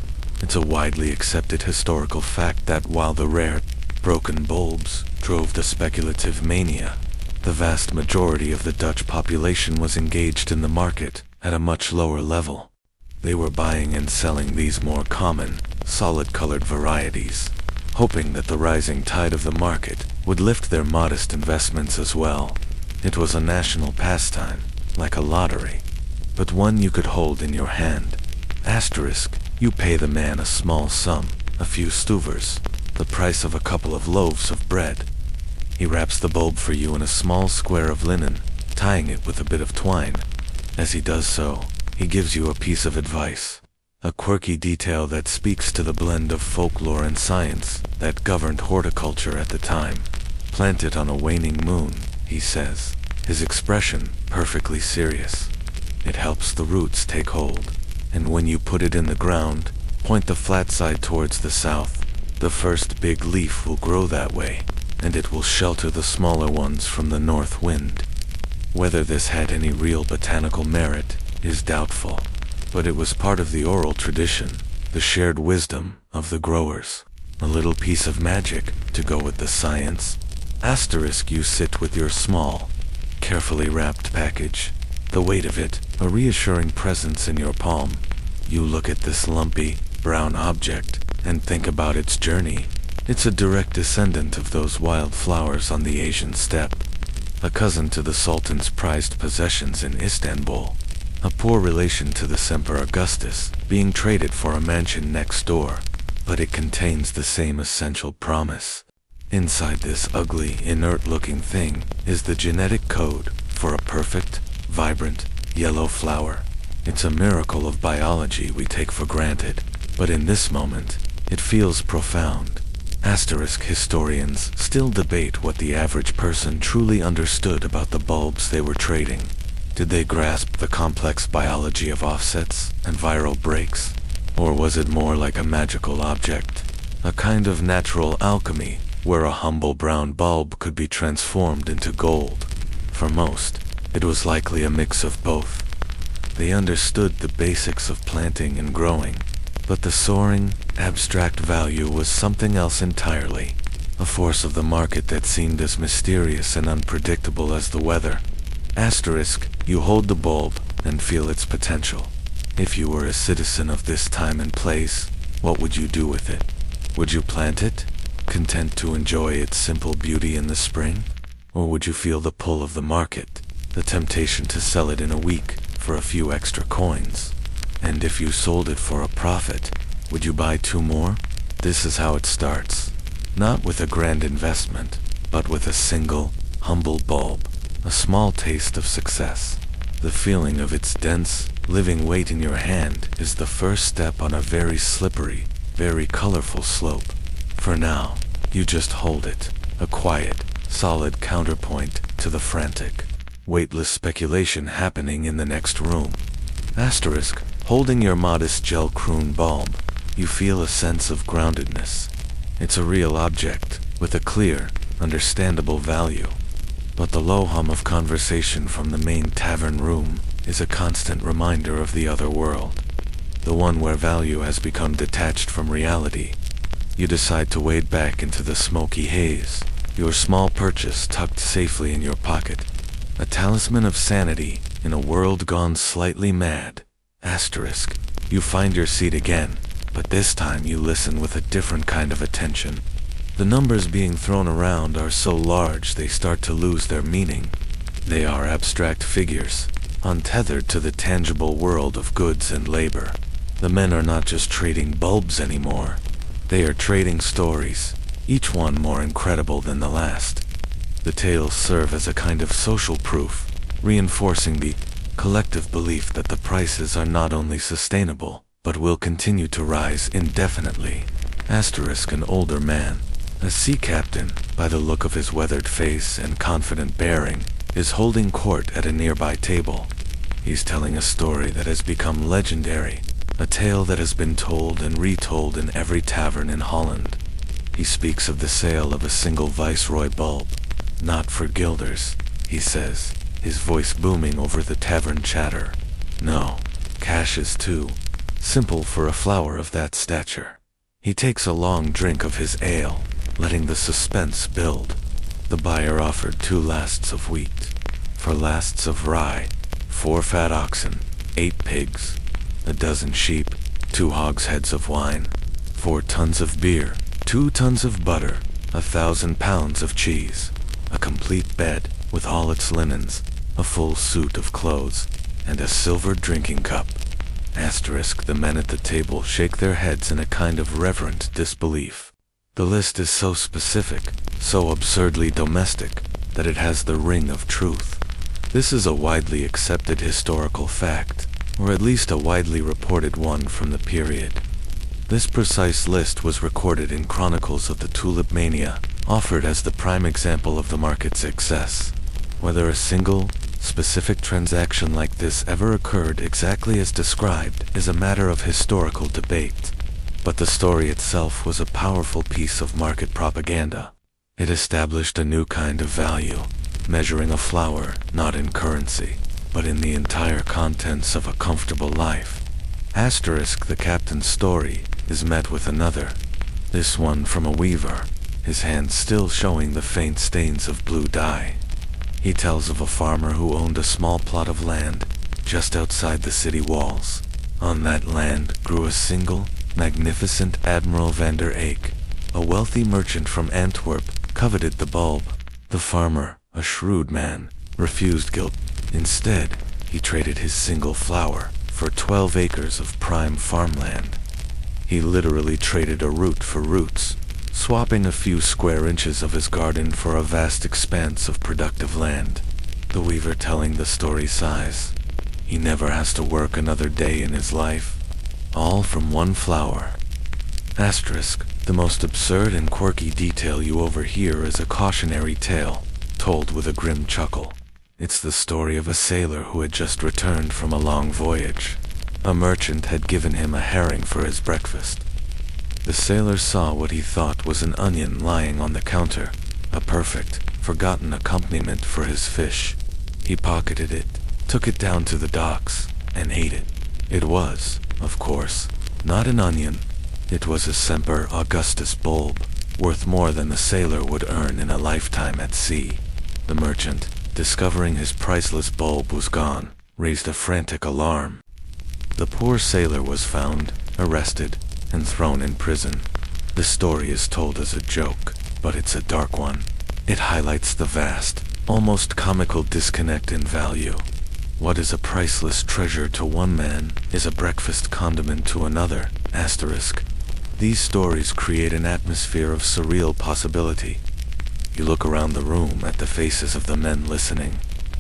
It's a widely accepted historical fact that while the rare, broken bulbs drove the speculative mania, the vast majority of the Dutch population was engaged in the market at a much lower level. They were buying and selling these more common, solid-colored varieties, hoping that the rising tide of the market would lift their modest investments as well. It was a national pastime, like a lottery, but one you could hold in your hand. Asterisk, you pay the man a small sum, a few stuvers, the price of a couple of loaves of bread. He wraps the bulb for you in a small square of linen, tying it with a bit of twine. As he does so, he gives you a piece of advice, a quirky detail that speaks to the blend of folklore and science that governed horticulture at the time. Plant it on a waning moon, he says, his expression perfectly serious. It helps the roots take hold, and when you put it in the ground, point the flat side towards the south. The first big leaf will grow that way, and it will shelter the smaller ones from the north wind. Whether this had any real botanical merit is doubtful, but it was part of the oral tradition, the shared wisdom of the growers. A little piece of magic to go with the science. Asterisk, you sit with your small, carefully wrapped package, the weight of it a reassuring presence in your palm. You look at this lumpy, brown object and think about its journey. It's a direct descendant of those wild flowers on the Asian steppe, a cousin to the Sultan's prized possessions in Istanbul, a poor relation to the Emperor Augustus, being traded for a mansion next door, but it contains the same essential promise. Inside this ugly, inert-looking thing is the genetic code for a perfect, vibrant, yellow flower. It's a miracle of biology we take for granted, but in this moment, it feels profound. Asterisk, historians still debate what the average person truly understood about the bulbs they were trading. Did they grasp the complex biology of offsets and viral breaks? Or was it more like a magical object, a kind of natural alchemy where a humble brown bulb could be transformed into gold? For most, it was likely a mix of both. They understood the basics of planting and growing, but the soaring, abstract value was something else entirely, a force of the market that seemed as mysterious and unpredictable as the weather. Asterisk, you hold the bulb, and feel its potential. If you were a citizen of this time and place, what would you do with it? Would you plant it, content to enjoy its simple beauty in the spring? Or would you feel the pull of the market, the temptation to sell it in a week for a few extra coins? And if you sold it for a profit, would you buy 2 more? This is how it starts. Not with a grand investment, but with a single, humble bulb, a small taste of success. The feeling of its dense, living weight in your hand is the first step on a very slippery, very colorful slope. For now, you just hold it, a quiet, solid counterpoint to the frantic, weightless speculation happening in the next room. Asterisk, holding your modest gel croon bulb, you feel a sense of groundedness. It's a real object, with a clear, understandable value. But the low hum of conversation from the main tavern room is a constant reminder of the other world, the one where value has become detached from reality. You decide to wade back into the smoky haze, your small purchase tucked safely in your pocket, a talisman of sanity in a world gone slightly mad. Asterisk, you find your seat again, but this time you listen with a different kind of attention. The numbers being thrown around are so large they start to lose their meaning. They are abstract figures, untethered to the tangible world of goods and labor. The men are not just trading bulbs anymore. They are trading stories, each one more incredible than the last. The tales serve as a kind of social proof, reinforcing the collective belief that the prices are not only sustainable, but will continue to rise indefinitely. Asterisk, an older man, a sea captain, by the look of his weathered face and confident bearing, is holding court at a nearby table. He's telling a story that has become legendary, a tale that has been told and retold in every tavern in Holland. He speaks of the sale of a single viceroy bulb, not for guilders, he says, his voice booming over the tavern chatter. No, cash is too simple for a flower of that stature. He takes a long drink of his ale, letting the suspense build. The buyer offered 2 lasts of wheat, for lasts of rye, 4 fat oxen, 8 pigs, a dozen sheep, 2 hogsheads of wine, 4 tons of beer, 2 tons of butter, 1,000 pounds of cheese, a complete bed with all its linens, a full suit of clothes, and a silver drinking cup. Asterisk, the men at the table shake their heads in a kind of reverent disbelief. The list is so specific, so absurdly domestic, that it has the ring of truth. This is a widely accepted historical fact, or at least a widely reported one from the period. This precise list was recorded in chronicles of the Tulip Mania, offered as the prime example of the market's excess. Whether a single, specific transaction like this ever occurred exactly as described is a matter of historical debate. But the story itself was a powerful piece of market propaganda. It established a new kind of value, measuring a flower not in currency, but in the entire contents of a comfortable life. Asterisk, the captain's story is met with another, this one from a weaver, his hands still showing the faint stains of blue dye. He tells of a farmer who owned a small plot of land just outside the city walls. On that land grew a single, magnificent Admiral van der Eyck. A wealthy merchant from Antwerp coveted the bulb. The farmer, a shrewd man, refused gilt. Instead, he traded his single flower for 12 acres of prime farmland. He literally traded a root for roots, swapping a few square inches of his garden for a vast expanse of productive land. The weaver telling the story sighs. He never has to work another day in his life. All from one flower. Asterisk, the most absurd and quirky detail you overhear is a cautionary tale, told with a grim chuckle. It's the story of a sailor who had just returned from a long voyage. A merchant had given him a herring for his breakfast. The sailor saw what he thought was an onion lying on the counter, a perfect, forgotten accompaniment for his fish. He pocketed it, took it down to the docks, and ate it. It was, of course, not an onion. It was a Semper Augustus bulb, worth more than the sailor would earn in a lifetime at sea. The merchant, discovering his priceless bulb was gone, raised a frantic alarm. The poor sailor was found, arrested, and thrown in prison. The story is told as a joke, but it's a dark one. It highlights the vast, almost comical disconnect in value. What is a priceless treasure to one man is a breakfast condiment to another. These stories create an atmosphere of surreal possibility. You look around the room at the faces of the men listening.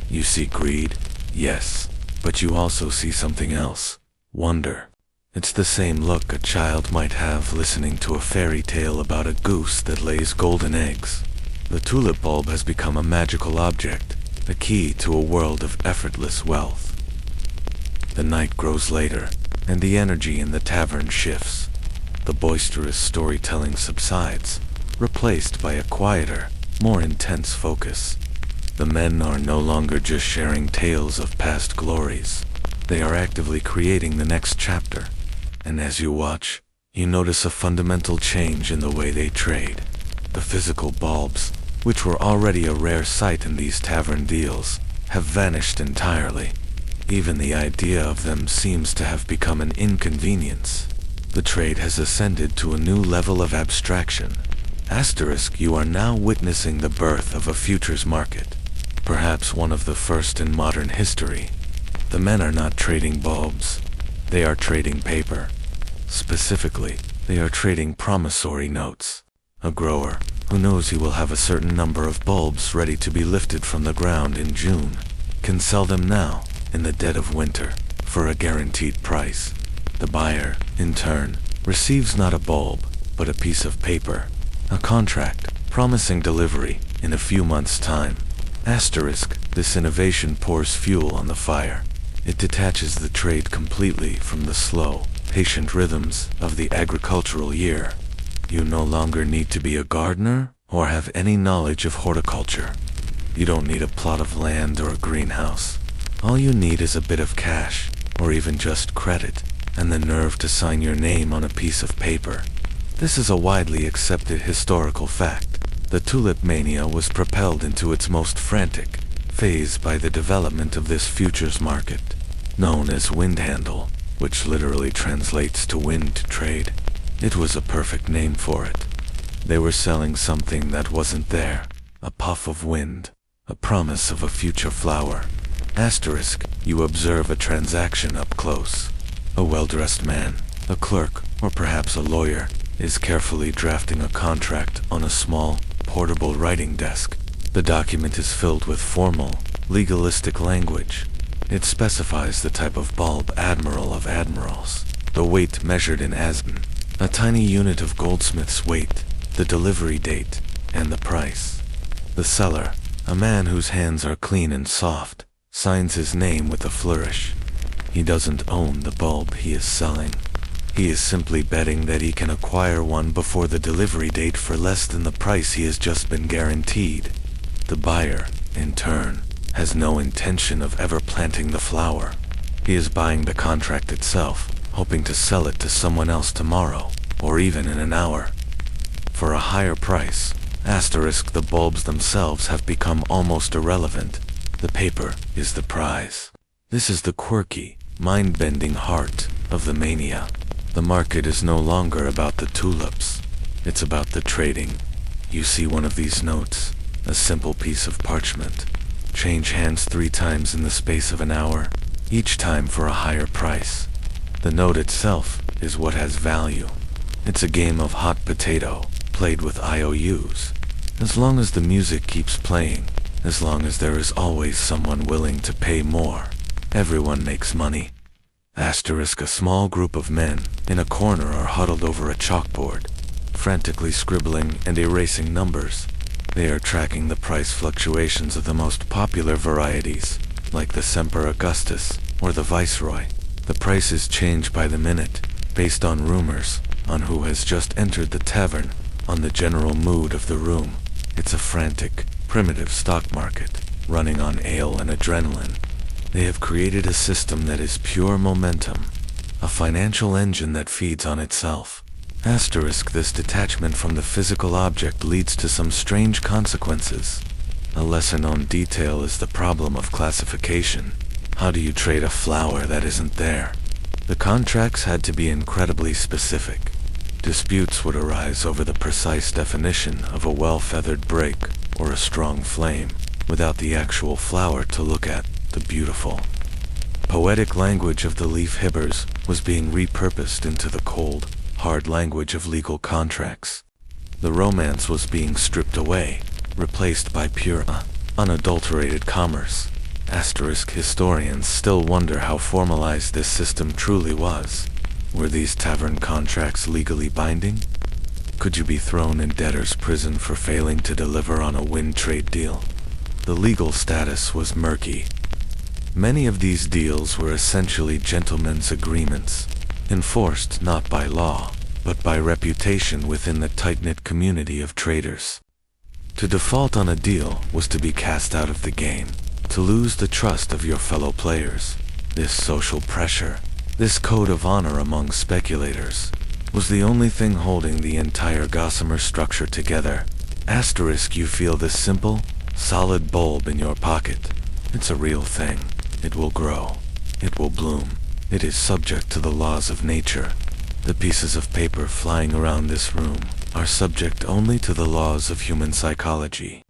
You see greed, yes, but you also see something else. Wonder. It's the same look a child might have listening to a fairy tale about a goose that lays golden eggs. The tulip bulb has become a magical object, a key to a world of effortless wealth. The night grows later, and the energy in the tavern shifts. The boisterous storytelling subsides, replaced by a quieter, more intense focus. The men are no longer just sharing tales of past glories. They are actively creating the next chapter. And as you watch, you notice a fundamental change in the way they trade. The physical bulbs, which were already a rare sight in these tavern deals, have vanished entirely. Even the idea of them seems to have become an inconvenience. The trade has ascended to a new level of abstraction. You are now witnessing the birth of a futures market, perhaps one of the first in modern history. The men are not trading bulbs. They are trading paper. Specifically, they are trading promissory notes. A grower, who knows he will have a certain number of bulbs ready to be lifted from the ground in June, can sell them now, in the dead of winter, for a guaranteed price. The buyer, in turn, receives not a bulb, but a piece of paper, a contract, promising delivery in a few months' time. This innovation pours fuel on the fire. It detaches the trade completely from the slow, patient rhythms of the agricultural year. You no longer need to be a gardener or have any knowledge of horticulture. You don't need a plot of land or a greenhouse. All you need is a bit of cash, or even just credit, and the nerve to sign your name on a piece of paper. This is a widely accepted historical fact. The Tulip Mania was propelled into its most frantic phase by the development of this futures market, known as Windhandel, which literally translates to wind trade. It was a perfect name for it. They were selling something that wasn't there, a puff of wind, a promise of a future flower. You observe a transaction up close. A well-dressed man, a clerk, or perhaps a lawyer, is carefully drafting a contract on a small, portable writing desk. The document is filled with formal, legalistic language. It specifies the type of bulb admiral of admirals, the weight measured in asben, a tiny unit of goldsmith's weight, the delivery date, and the price. The seller, a man whose hands are clean and soft, signs his name with a flourish. He doesn't own the bulb he is selling. He is simply betting that he can acquire one before the delivery date for less than the price he has just been guaranteed. The buyer, in turn, has no intention of ever planting the flower. He is buying the contract itself, hoping to sell it to someone else tomorrow, or even in an hour. For a higher price, the bulbs themselves have become almost irrelevant. The paper is the prize. This is the quirky, mind-bending heart of the mania. The market is no longer about the tulips. It's about the trading. You see one of these notes, a simple piece of parchment, change hands 3 times in the space of an hour, each time for a higher price. The note itself is what has value. It's a game of hot potato, played with IOUs. As long as the music keeps playing, as long as there is always someone willing to pay more, everyone makes money. A small group of men in a corner are huddled over a chalkboard, frantically scribbling and erasing numbers. They are tracking the price fluctuations of the most popular varieties, like the Semper Augustus or the Viceroy. The prices change by the minute, based on rumors, on who has just entered the tavern, on the general mood of the room. It's a frantic, primitive stock market, running on ale and adrenaline. They have created a system that is pure momentum, a financial engine that feeds on itself. This detachment from the physical object leads to some strange consequences. A lesser-known detail is the problem of classification. How do you trade a flower that isn't there? The contracts had to be incredibly specific. Disputes would arise over the precise definition of a well-feathered break or a strong flame, without the actual flower to look at. The beautiful, poetic language of the leaf hibbers was being repurposed into the cold, hard language of legal contracts. The romance was being stripped away, replaced by pure, unadulterated commerce. Historians still wonder how formalized this system truly was. Were these tavern contracts legally binding? Could you be thrown in debtor's prison for failing to deliver on a wind trade deal? The legal status was murky. Many of these deals were essentially gentlemen's agreements, enforced not by law, but by reputation within the tight-knit community of traders. To default on a deal was to be cast out of the game, to lose the trust of your fellow players. This social pressure, this code of honor among speculators, was the only thing holding the entire gossamer structure together. You feel this simple, solid bulb in your pocket. It's a real thing. It will grow. It will bloom. It is subject to the laws of nature. The pieces of paper flying around this room are subject only to the laws of human psychology.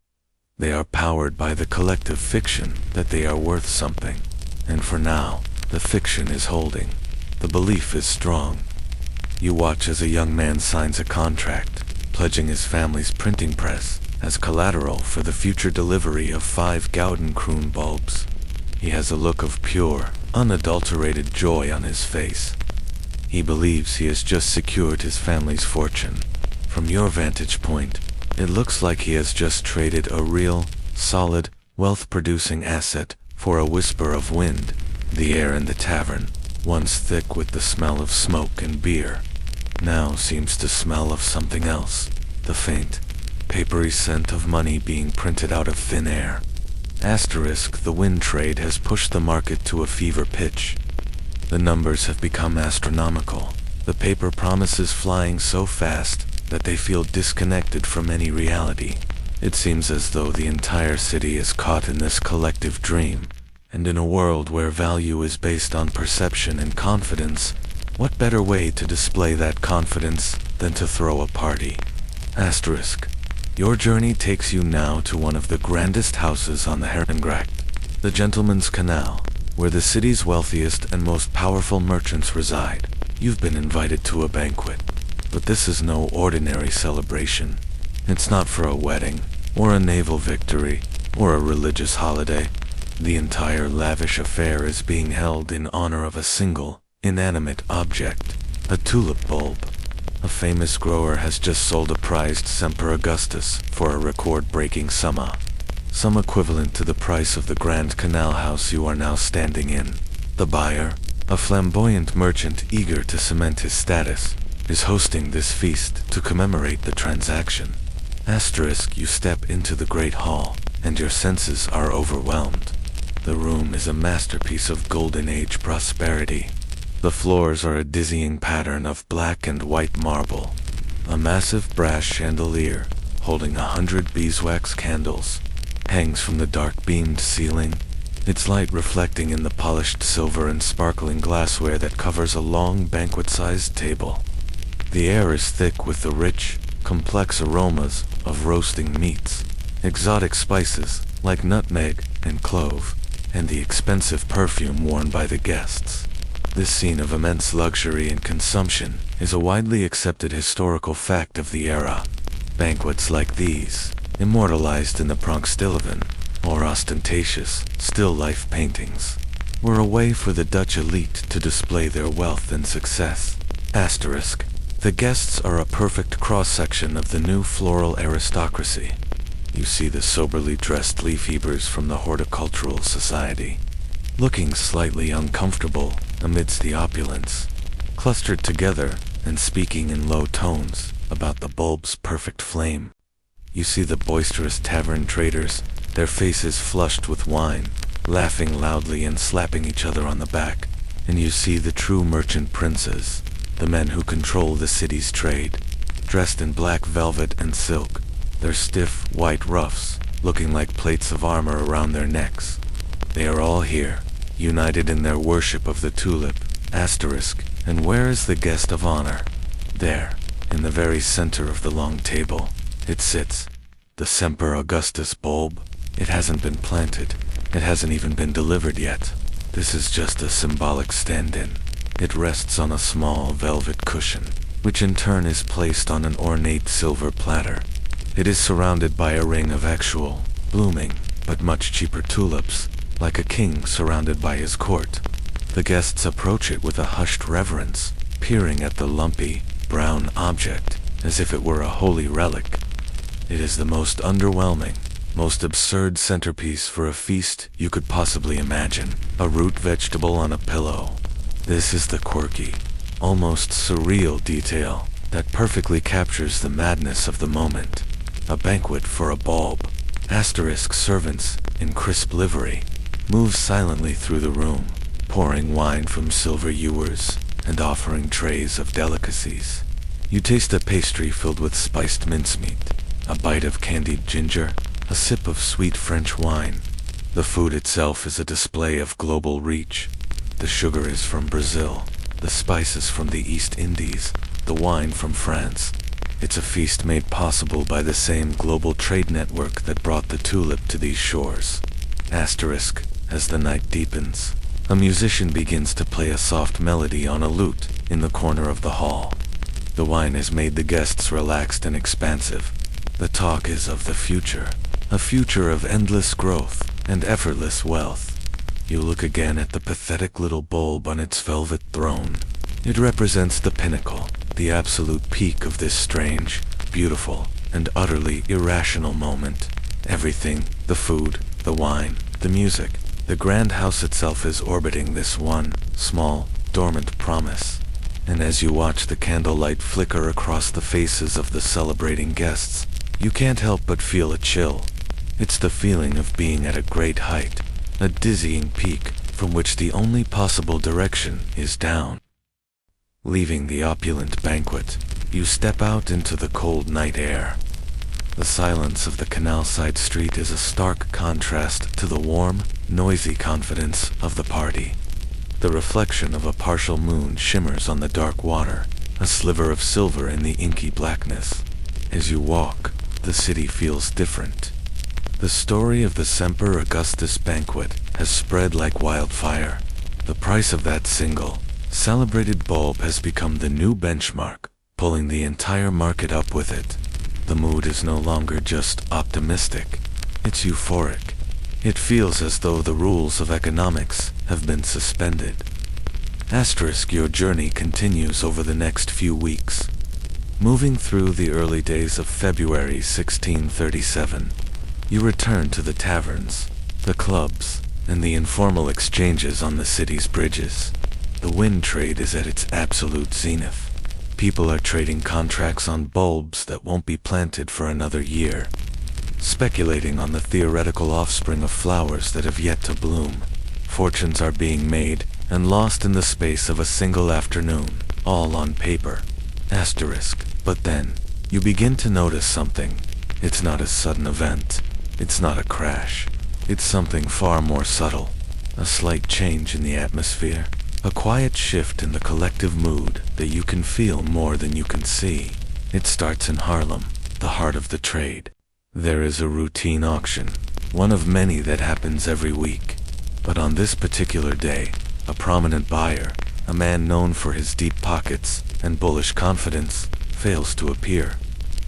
They are powered by the collective fiction that they are worth something. And for now, the fiction is holding. The belief is strong. You watch as a young man signs a contract, pledging his family's printing press as collateral for the future delivery of 5 Gaudenkroon bulbs. He has a look of pure, unadulterated joy on his face. He believes he has just secured his family's fortune. From your vantage point, it looks like he has just traded a real, solid, wealth-producing asset for a whisper of wind. The air in the tavern, once thick with the smell of smoke and beer, now seems to smell of something else. The faint, papery scent of money being printed out of thin air. The wind trade has pushed the market to a fever pitch. The numbers have become astronomical. The paper promises flying so fast that they feel disconnected from any reality. It seems as though the entire city is caught in this collective dream. And in a world where value is based on perception and confidence, what better way to display that confidence than to throw a party? Your journey takes you now to one of the grandest houses on the Herrengracht, the Gentleman's Canal, where the city's wealthiest and most powerful merchants reside. You've been invited to a banquet, but this is no ordinary celebration. It's not for a wedding, or a naval victory, or a religious holiday. The entire lavish affair is being held in honor of a single, inanimate object, a tulip bulb. A famous grower has just sold a prized Semper Augustus for a record-breaking sum equivalent to the price of the Grand Canal house you are now standing in. The buyer, a flamboyant merchant eager to cement his status, is hosting this feast to commemorate the transaction. You step into the great hall, and your senses are overwhelmed. The room is a masterpiece of Golden Age prosperity. The floors are a dizzying pattern of black and white marble. A massive brass chandelier, holding 100 beeswax candles, hangs from the dark-beamed ceiling, its light reflecting in the polished silver and sparkling glassware that covers a long banquet-sized table. The air is thick with the rich, complex aromas of roasting meats, exotic spices like nutmeg and clove, and the expensive perfume worn by the guests. This scene of immense luxury and consumption is a widely accepted historical fact of the era. Banquets like these, immortalized in the Pronkstilven, or ostentatious, still-life paintings, were a way for the Dutch elite to display their wealth and success. The guests are a perfect cross-section of the new floral aristocracy. You see the soberly dressed leafheavers from the Horticultural Society, looking slightly uncomfortable amidst the opulence, clustered together and speaking in low tones about the bulb's perfect flame. You see the boisterous tavern traders, their faces flushed with wine, laughing loudly and slapping each other on the back. And you see the true merchant princes, the men who control the city's trade, dressed in black velvet and silk, their stiff, white ruffs looking like plates of armor around their necks. They are all here, united in their worship of the tulip. Asterisk. And where is the guest of honor? There, in the very center of the long table, it sits. The Semper Augustus bulb. It hasn't been planted. It hasn't even been delivered yet. This is just a symbolic stand-in. It rests on a small velvet cushion, which in turn is placed on an ornate silver platter. It is surrounded by a ring of actual, blooming, but much cheaper tulips, like a king surrounded by his court. The guests approach it with a hushed reverence, peering at the lumpy, brown object, as if it were a holy relic. It is the most underwhelming, most absurd centerpiece for a feast you could possibly imagine. A root vegetable on a pillow. This is the quirky, almost surreal detail that perfectly captures the madness of the moment. A banquet for a bulb. Asterisk. Servants, in crisp livery, move silently through the room, pouring wine from silver ewers and offering trays of delicacies. You taste a pastry filled with spiced mincemeat, a bite of candied ginger, a sip of sweet French wine. The food itself is a display of global reach. The sugar is from Brazil, the spices from the East Indies, the wine from France. It's a feast made possible by the same global trade network that brought the tulip to these shores. Asterisk. As the night deepens, a musician begins to play a soft melody on a lute in the corner of the hall. The wine has made the guests relaxed and expansive. The talk is of the future, a future of endless growth and effortless wealth. You look again at the pathetic little bulb on its velvet throne. It represents the pinnacle, the absolute peak of this strange, beautiful, and utterly irrational moment. Everything, the food, the wine, the music, the grand house itself is orbiting this one, small, dormant promise. And as you watch the candlelight flicker across the faces of the celebrating guests, you can't help but feel a chill. It's the feeling of being at a great height, a dizzying peak from which the only possible direction is down. Leaving the opulent banquet, you step out into the cold night air. The silence of the canal-side street is a stark contrast to the warm, noisy confidence of the party. The reflection of a partial moon shimmers on the dark water, a sliver of silver in the inky blackness. As you walk, the city feels different. The story of the Semper Augustus banquet has spread like wildfire. The price of that single, celebrated bulb has become the new benchmark, pulling the entire market up with it. The mood is no longer just optimistic, it's euphoric. It feels as though the rules of economics have been suspended. Asterisk. Your journey continues over the next few weeks. Moving through the early days of February 1637, you return to the taverns, the clubs, and the informal exchanges on the city's bridges. The wind trade is at its absolute zenith. People are trading contracts on bulbs that won't be planted for another year, speculating on the theoretical offspring of flowers that have yet to bloom. Fortunes are being made and lost in the space of a single afternoon, all on paper. Asterisk. But then, you begin to notice something. It's not a sudden event. It's not a crash. It's something far more subtle. A slight change in the atmosphere. A quiet shift in the collective mood that you can feel more than you can see. It starts in Harlem, the heart of the trade. There is a routine auction, one of many that happens every week. But on this particular day, a prominent buyer, a man known for his deep pockets and bullish confidence, fails to appear.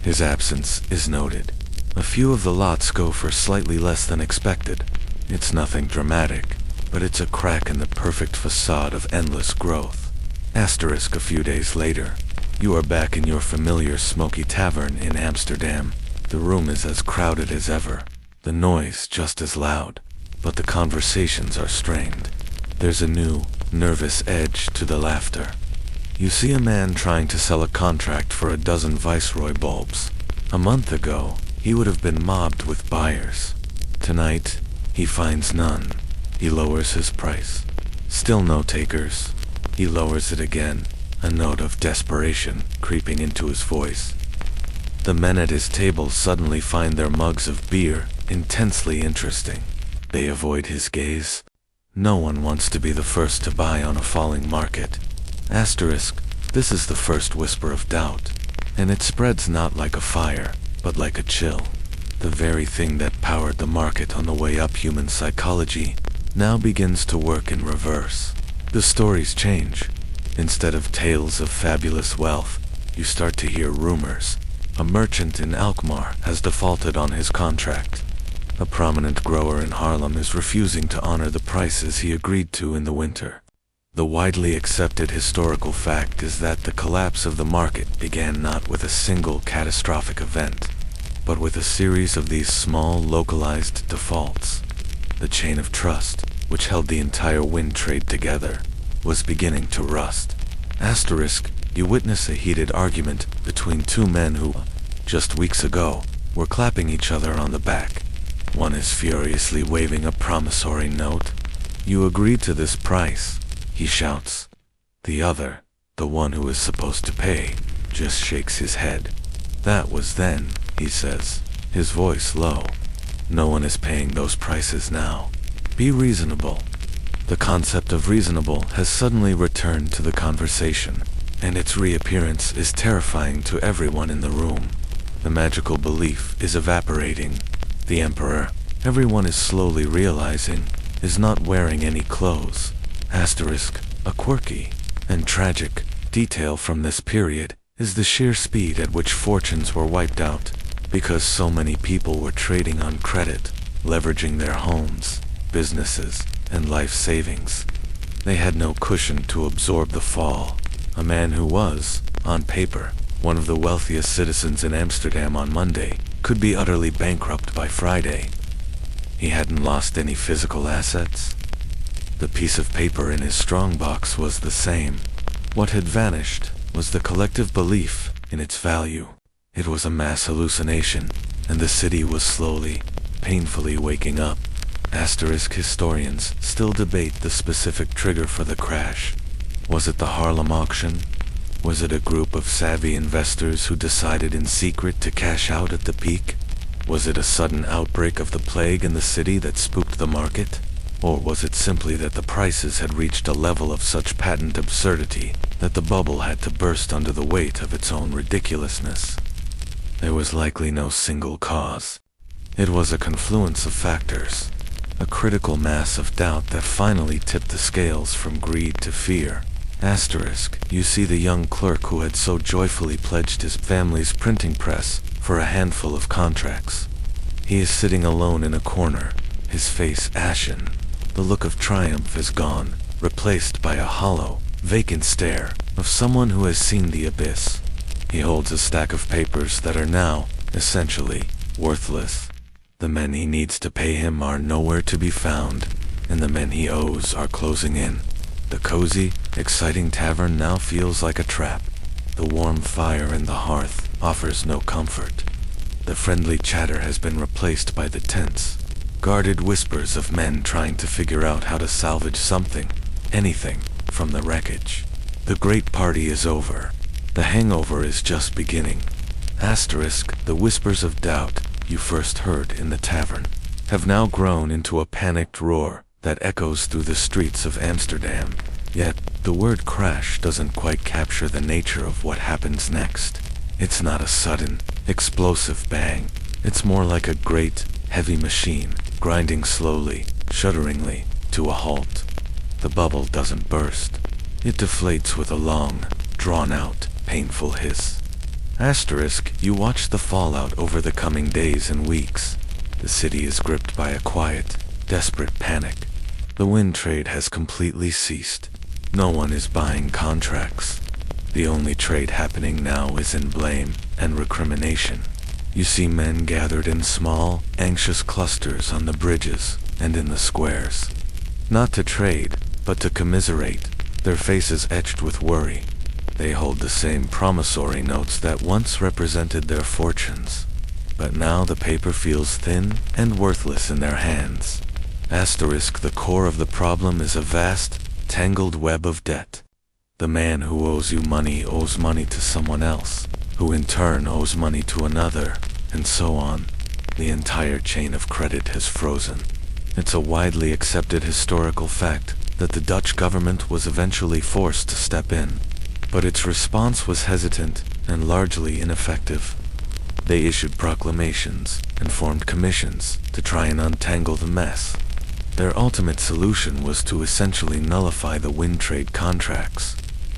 His absence is noted. A few of the lots go for slightly less than expected. It's nothing dramatic, but it's a crack in the perfect facade of endless growth. Asterisk. A few days later, you are back in your familiar smoky tavern in Amsterdam. The room is as crowded as ever, the noise just as loud, but the conversations are strained. There's a new, nervous edge to the laughter. You see a man trying to sell a contract for a dozen Viceroy bulbs. A month ago, he would have been mobbed with buyers. Tonight, he finds none. He lowers his price. Still no takers. He lowers it again, a note of desperation creeping into his voice. The men at his table suddenly find their mugs of beer intensely interesting. They avoid his gaze. No one wants to be the first to buy on a falling market. Asterisk, this is the first whisper of doubt, and it spreads not like a fire, but like a chill. The very thing that powered the market on the way up, human psychology, now begins to work in reverse. The stories change. Instead of tales of fabulous wealth, you start to hear rumors. A merchant in Alkmaar has defaulted on his contract. A prominent grower in Haarlem is refusing to honor the prices he agreed to in the winter. The widely accepted historical fact is that the collapse of the market began not with a single catastrophic event, but with a series of these small, localized defaults. The chain of trust, which held the entire wind trade together, was beginning to rust. Asterisk, you witness a heated argument between two men who, just weeks ago, were clapping each other on the back. One is furiously waving a promissory note. "You agreed to this price," he shouts. The other, the one who is supposed to pay, just shakes his head. "That was then," he says, his voice low. "No one is paying those prices now. Be reasonable." The concept of reasonable has suddenly returned to the conversation, and its reappearance is terrifying to everyone in the room. The magical belief is evaporating. The emperor, everyone is slowly realizing, is not wearing any clothes. Asterisk, a quirky and tragic detail from this period is the sheer speed at which fortunes were wiped out, because so many people were trading on credit, leveraging their homes, businesses, and life savings. They had no cushion to absorb the fall. A man who was, on paper, one of the wealthiest citizens in Amsterdam on Monday, could be utterly bankrupt by Friday. He hadn't lost any physical assets. The piece of paper in his strongbox was the same. What had vanished was the collective belief in its value. It was a mass hallucination, and the city was slowly, painfully waking up. Asterisk, historians still debate the specific trigger for the crash. Was it the Haarlem auction? Was it a group of savvy investors who decided in secret to cash out at the peak? Was it a sudden outbreak of the plague in the city that spooked the market? Or was it simply that the prices had reached a level of such patent absurdity that the bubble had to burst under the weight of its own ridiculousness? There was likely no single cause. It was a confluence of factors, a critical mass of doubt that finally tipped the scales from greed to fear. Asterisk, you see the young clerk who had so joyfully pledged his family's printing press for a handful of contracts. He is sitting alone in a corner, his face ashen. The look of triumph is gone, replaced by a hollow, vacant stare of someone who has seen the abyss. He holds a stack of papers that are now, essentially, worthless. The men he needs to pay him are nowhere to be found, and the men he owes are closing in. The cozy, exciting tavern now feels like a trap. The warm fire in the hearth offers no comfort. The friendly chatter has been replaced by the tense, guarded whispers of men trying to figure out how to salvage something, anything, from the wreckage. The great party is over. The hangover is just beginning. Asterisk, the whispers of doubt you first heard in the tavern have now grown into a panicked roar that echoes through the streets of Amsterdam. Yet, the word crash doesn't quite capture the nature of what happens next. It's not a sudden, explosive bang. It's more like a great, heavy machine, grinding slowly, shudderingly, to a halt. The bubble doesn't burst. It deflates with a long, drawn-out, painful hiss. Asterisk, you watch the fallout over the coming days and weeks. The city is gripped by a quiet, desperate panic. The wind trade has completely ceased. No one is buying contracts. The only trade happening now is in blame and recrimination. You see men gathered in small, anxious clusters on the bridges and in the squares. Not to trade, but to commiserate, their faces etched with worry. They hold the same promissory notes that once represented their fortunes, but now the paper feels thin and worthless in their hands. Asterisk, the core of the problem is a vast, tangled web of debt. The man who owes you money owes money to someone else, who in turn owes money to another, and so on. The entire chain of credit has frozen. It's a widely accepted historical fact that the Dutch government was eventually forced to step in, but its response was hesitant and largely ineffective. They issued proclamations and formed commissions to try and untangle the mess. Their ultimate solution was to essentially nullify the wind trade contracts,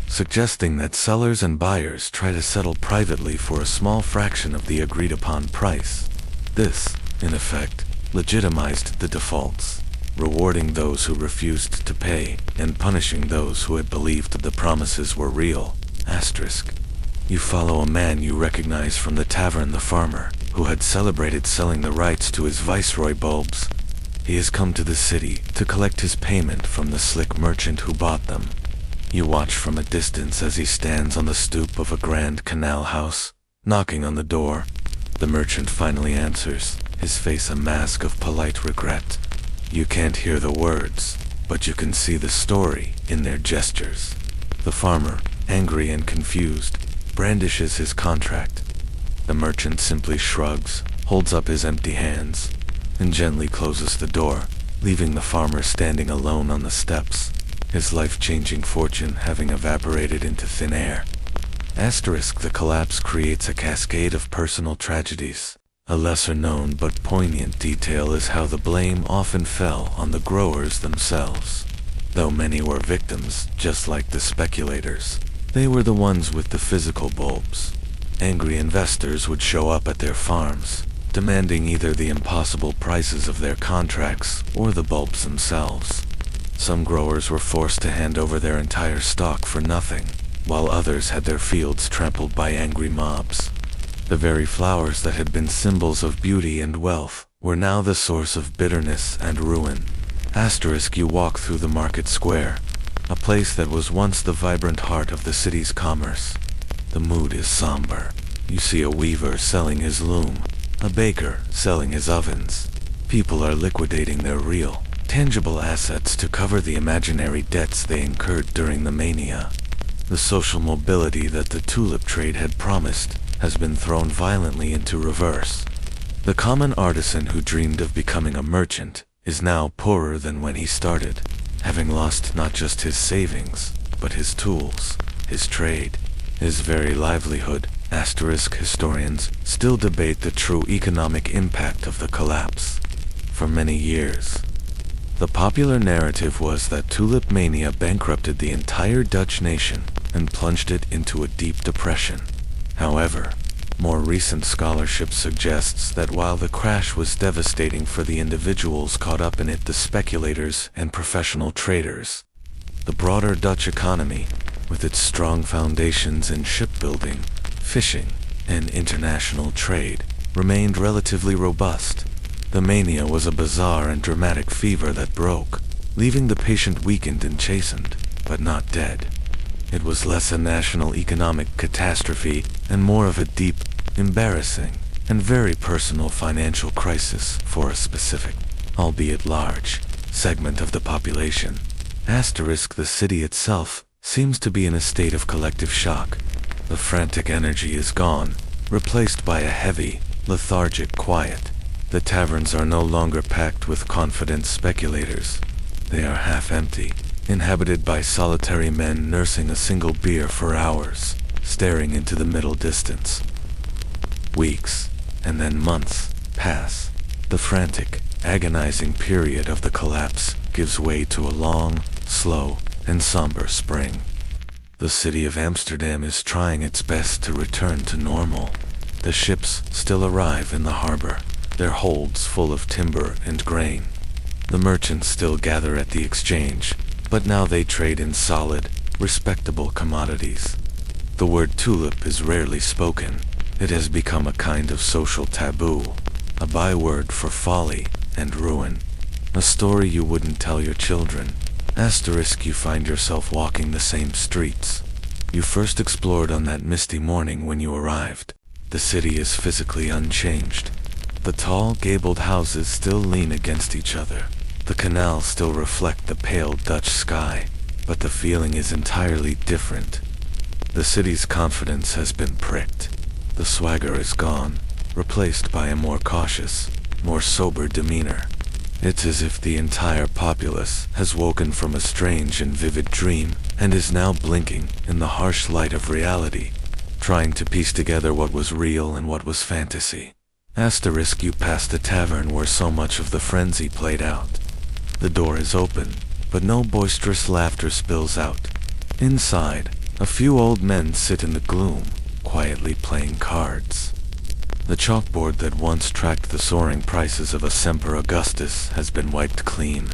suggesting that sellers and buyers try to settle privately for a small fraction of the agreed-upon price. This, in effect, legitimized the defaults, rewarding those who refused to pay and punishing those who had believed the promises were real. Asterisk. You follow a man you recognize from the tavern, the farmer, who had celebrated selling the rights to his viceroy bulbs. He has come to the city to collect his payment from the slick merchant who bought them. You watch from a distance as he stands on the stoop of a grand canal house, knocking on the door. The merchant finally answers, his face a mask of polite regret. You can't hear the words, but you can see the story in their gestures. The farmer, angry and confused, brandishes his contract. The merchant simply shrugs, holds up his empty hands, and gently closes the door, leaving the farmer standing alone on the steps, his life-changing fortune having evaporated into thin air. Asterisk. The collapse creates a cascade of personal tragedies. A lesser-known but poignant detail is how the blame often fell on the growers themselves. Though many were victims, just like the speculators, they were the ones with the physical bulbs. Angry investors would show up at their farms, demanding either the impossible prices of their contracts or the bulbs themselves. Some growers were forced to hand over their entire stock for nothing, while others had their fields trampled by angry mobs. The very flowers that had been symbols of beauty and wealth were now the source of bitterness and ruin. Asterisk. You walk through the market square, a place that was once the vibrant heart of the city's commerce. The mood is somber. You see a weaver selling his loom, a baker selling his ovens. People are liquidating their real, tangible assets to cover the imaginary debts they incurred during the mania. The social mobility that the tulip trade had promised has been thrown violently into reverse. The common artisan who dreamed of becoming a merchant is now poorer than when he started, having lost not just his savings, but his tools, his trade, his very livelihood. Asterisk. Historians still debate the true economic impact of the collapse. For many years, the popular narrative was that Tulip Mania bankrupted the entire Dutch nation and plunged it into a deep depression. However, more recent scholarship suggests that while the crash was devastating for the individuals caught up in it, the speculators and professional traders, the broader Dutch economy, with its strong foundations in shipbuilding, fishing, and international trade, remained relatively robust. The mania was a bizarre and dramatic fever that broke, leaving the patient weakened and chastened, but not dead. It was less a national economic catastrophe and more of a deep, embarrassing, and very personal financial crisis for a specific, albeit large, segment of the population. Asterisk. The city itself seems to be in a state of collective shock. The frantic energy is gone, replaced by a heavy, lethargic quiet. The taverns are no longer packed with confident speculators. They are half empty, inhabited by solitary men nursing a single beer for hours, staring into the middle distance. Weeks, and then months, pass. The frantic, agonizing period of the collapse gives way to a long, slow, and somber spring. The city of Amsterdam is trying its best to return to normal. The ships still arrive in the harbor, their holds full of timber and grain. The merchants still gather at the exchange, but now they trade in solid, respectable commodities. The word tulip is rarely spoken. It has become a kind of social taboo, a byword for folly and ruin. A story you wouldn't tell your children. Asterisk. You find yourself walking the same streets you first explored on that misty morning when you arrived. The city is physically unchanged. The tall, gabled houses still lean against each other. The canals still reflect the pale Dutch sky, but the feeling is entirely different. The city's confidence has been pricked. The swagger is gone, replaced by a more cautious, more sober demeanor. It's as if the entire populace has woken from a strange and vivid dream and is now blinking in the harsh light of reality, trying to piece together what was real and what was fantasy. Asterisk, you pass the tavern where so much of the frenzy played out. The door is open, but no boisterous laughter spills out. Inside, a few old men sit in the gloom, quietly playing cards. The chalkboard that once tracked the soaring prices of a Semper Augustus has been wiped clean.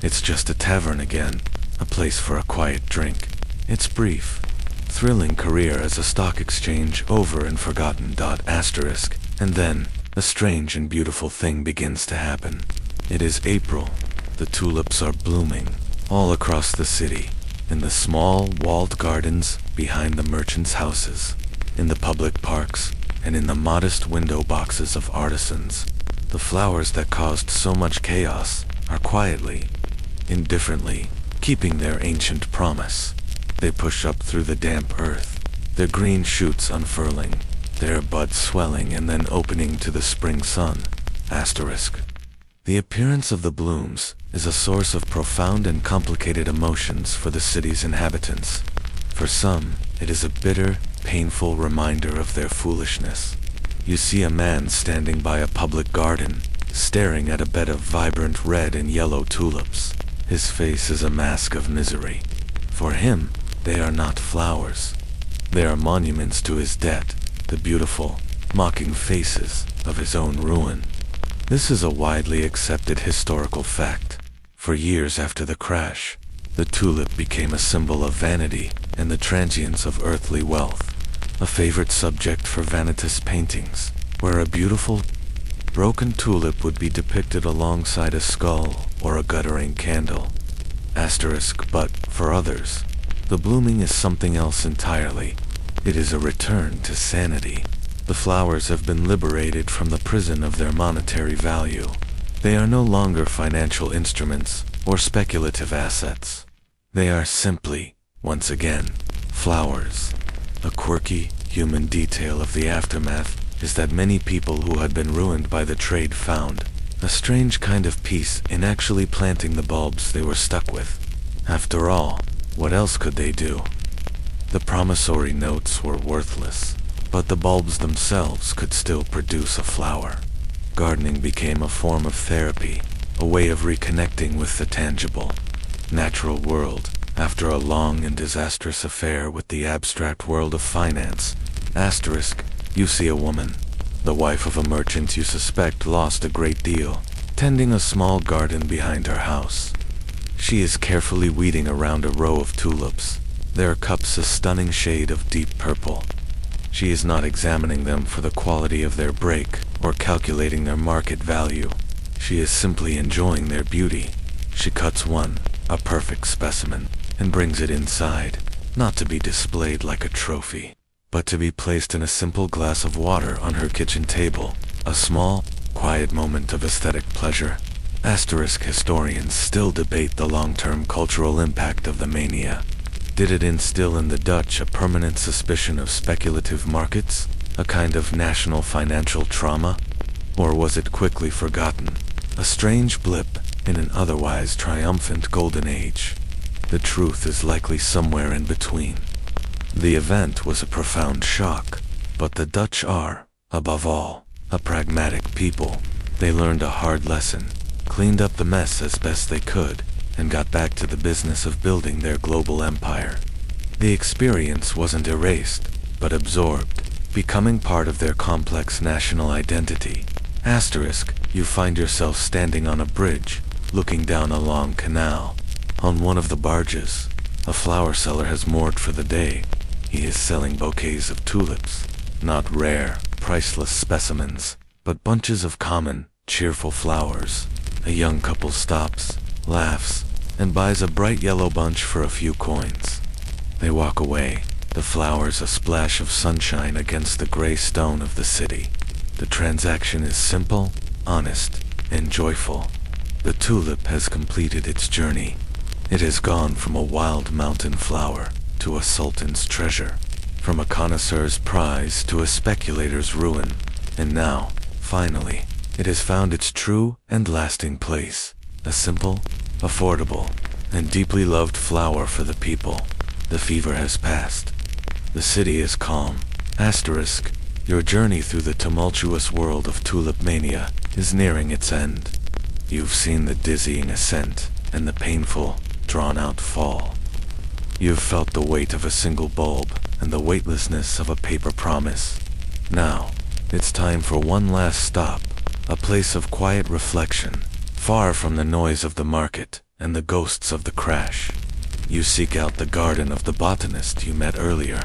It's just a tavern again, a place for a quiet drink. Its brief, thrilling career as a stock exchange over and forgotten. Asterisk, and then, a strange and beautiful thing begins to happen. It is April. The tulips are blooming all across the city, in the small walled gardens behind the merchants' houses, in the public parks, and in the modest window boxes of artisans. The flowers that caused so much chaos are quietly, indifferently, keeping their ancient promise. They push up through the damp earth, their green shoots unfurling, their buds swelling and then opening to the spring sun. Asterisk. The appearance of the blooms is a source of profound and complicated emotions for the city's inhabitants. For some, it is a bitter, painful reminder of their foolishness. You see a man standing by a public garden, staring at a bed of vibrant red and yellow tulips. His face is a mask of misery. For him, they are not flowers. They are monuments to his debt, the beautiful, mocking faces of his own ruin. This is a widely accepted historical fact. For years after the crash, the tulip became a symbol of vanity and the transience of earthly wealth, a favorite subject for vanitous paintings, where a beautiful, broken tulip would be depicted alongside a skull or a guttering candle. Asterisk, but, for others, the blooming is something else entirely. It is a return to sanity. The flowers have been liberated from the prison of their monetary value. They are no longer financial instruments or speculative assets. They are simply, once again, flowers. A quirky, human detail of the aftermath is that many people who had been ruined by the trade found a strange kind of peace in actually planting the bulbs they were stuck with. After all, what else could they do? The promissory notes were worthless, but the bulbs themselves could still produce a flower. Gardening became a form of therapy, a way of reconnecting with the tangible, natural world after a long and disastrous affair with the abstract world of finance. Asterisk, you see a woman, the wife of a merchant you suspect lost a great deal, tending a small garden behind her house. She is carefully weeding around a row of tulips, their cups a stunning shade of deep purple. She is not examining them for the quality of their break or calculating their market value. She is simply enjoying their beauty. She cuts one, a perfect specimen, and brings it inside, not to be displayed like a trophy, but to be placed in a simple glass of water on her kitchen table, a small, quiet moment of aesthetic pleasure. Asterisk, historians still debate the long-term cultural impact of the mania. Did it instill in the Dutch a permanent suspicion of speculative markets, a kind of national financial trauma? Or was it quickly forgotten, a strange blip in an otherwise triumphant golden age? The truth is likely somewhere in between. The event was a profound shock, but the Dutch are, above all, a pragmatic people. They learned a hard lesson, cleaned up the mess as best they could, and got back to the business of building their global empire. The experience wasn't erased, but absorbed, becoming part of their complex national identity. Asterisk, you find yourself standing on a bridge, looking down a long canal. On one of the barges, a flower seller has moored for the day. He is selling bouquets of tulips, not rare, priceless specimens, but bunches of common, cheerful flowers. A young couple stops, laughs, and buys a bright yellow bunch for a few coins. They walk away, the flowers a splash of sunshine against the gray stone of the city. The transaction is simple, honest, and joyful. The tulip has completed its journey. It has gone from a wild mountain flower to a sultan's treasure, from a connoisseur's prize to a speculator's ruin, and now, finally, It has found its true and lasting place. A simple, affordable, and deeply loved flower for the people. The fever has passed. The city is calm. Asterisk, your journey through the tumultuous world of Tulip Mania is nearing its end. You've seen the dizzying ascent and the painful, drawn-out fall. You've felt the weight of a single bulb and the weightlessness of a paper promise. Now, it's time for one last stop, a place of quiet reflection, far from the noise of the market and the ghosts of the crash. You seek out the garden of the botanist you met earlier,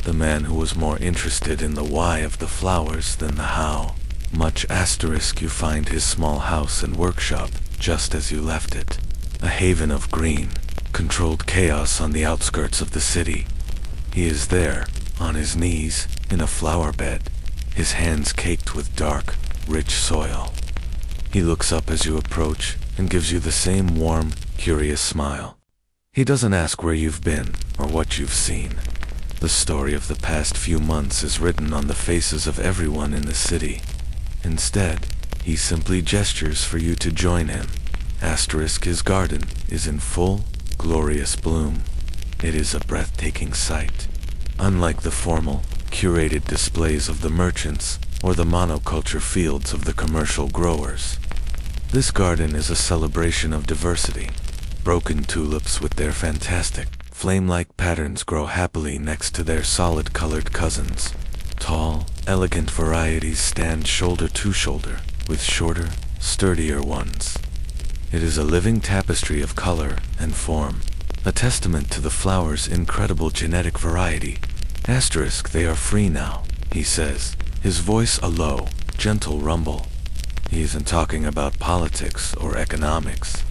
the man who was more interested in the why of the flowers than the how. Much asterisk, you find his small house and workshop just as you left it, a haven of green, controlled chaos on the outskirts of the city. He is there, on his knees, in a flower bed, his hands caked with dark, rich soil. He looks up as you approach and gives you the same warm, curious smile. He doesn't ask where you've been or what you've seen. The story of the past few months is written on the faces of everyone in the city. Instead, he simply gestures for you to join him. Asterisk, his garden is in full, glorious bloom. It is a breathtaking sight. Unlike the formal, curated displays of the merchants or the monoculture fields of the commercial growers, this garden is a celebration of diversity. Broken tulips with their fantastic, flame-like patterns grow happily next to their solid-colored cousins. Tall, elegant varieties stand shoulder to shoulder with shorter, sturdier ones. It is a living tapestry of color and form, a testament to the flower's incredible genetic variety. Asterisk, they are free now, he says, his voice a low, gentle rumble. He isn't talking about politics or economics.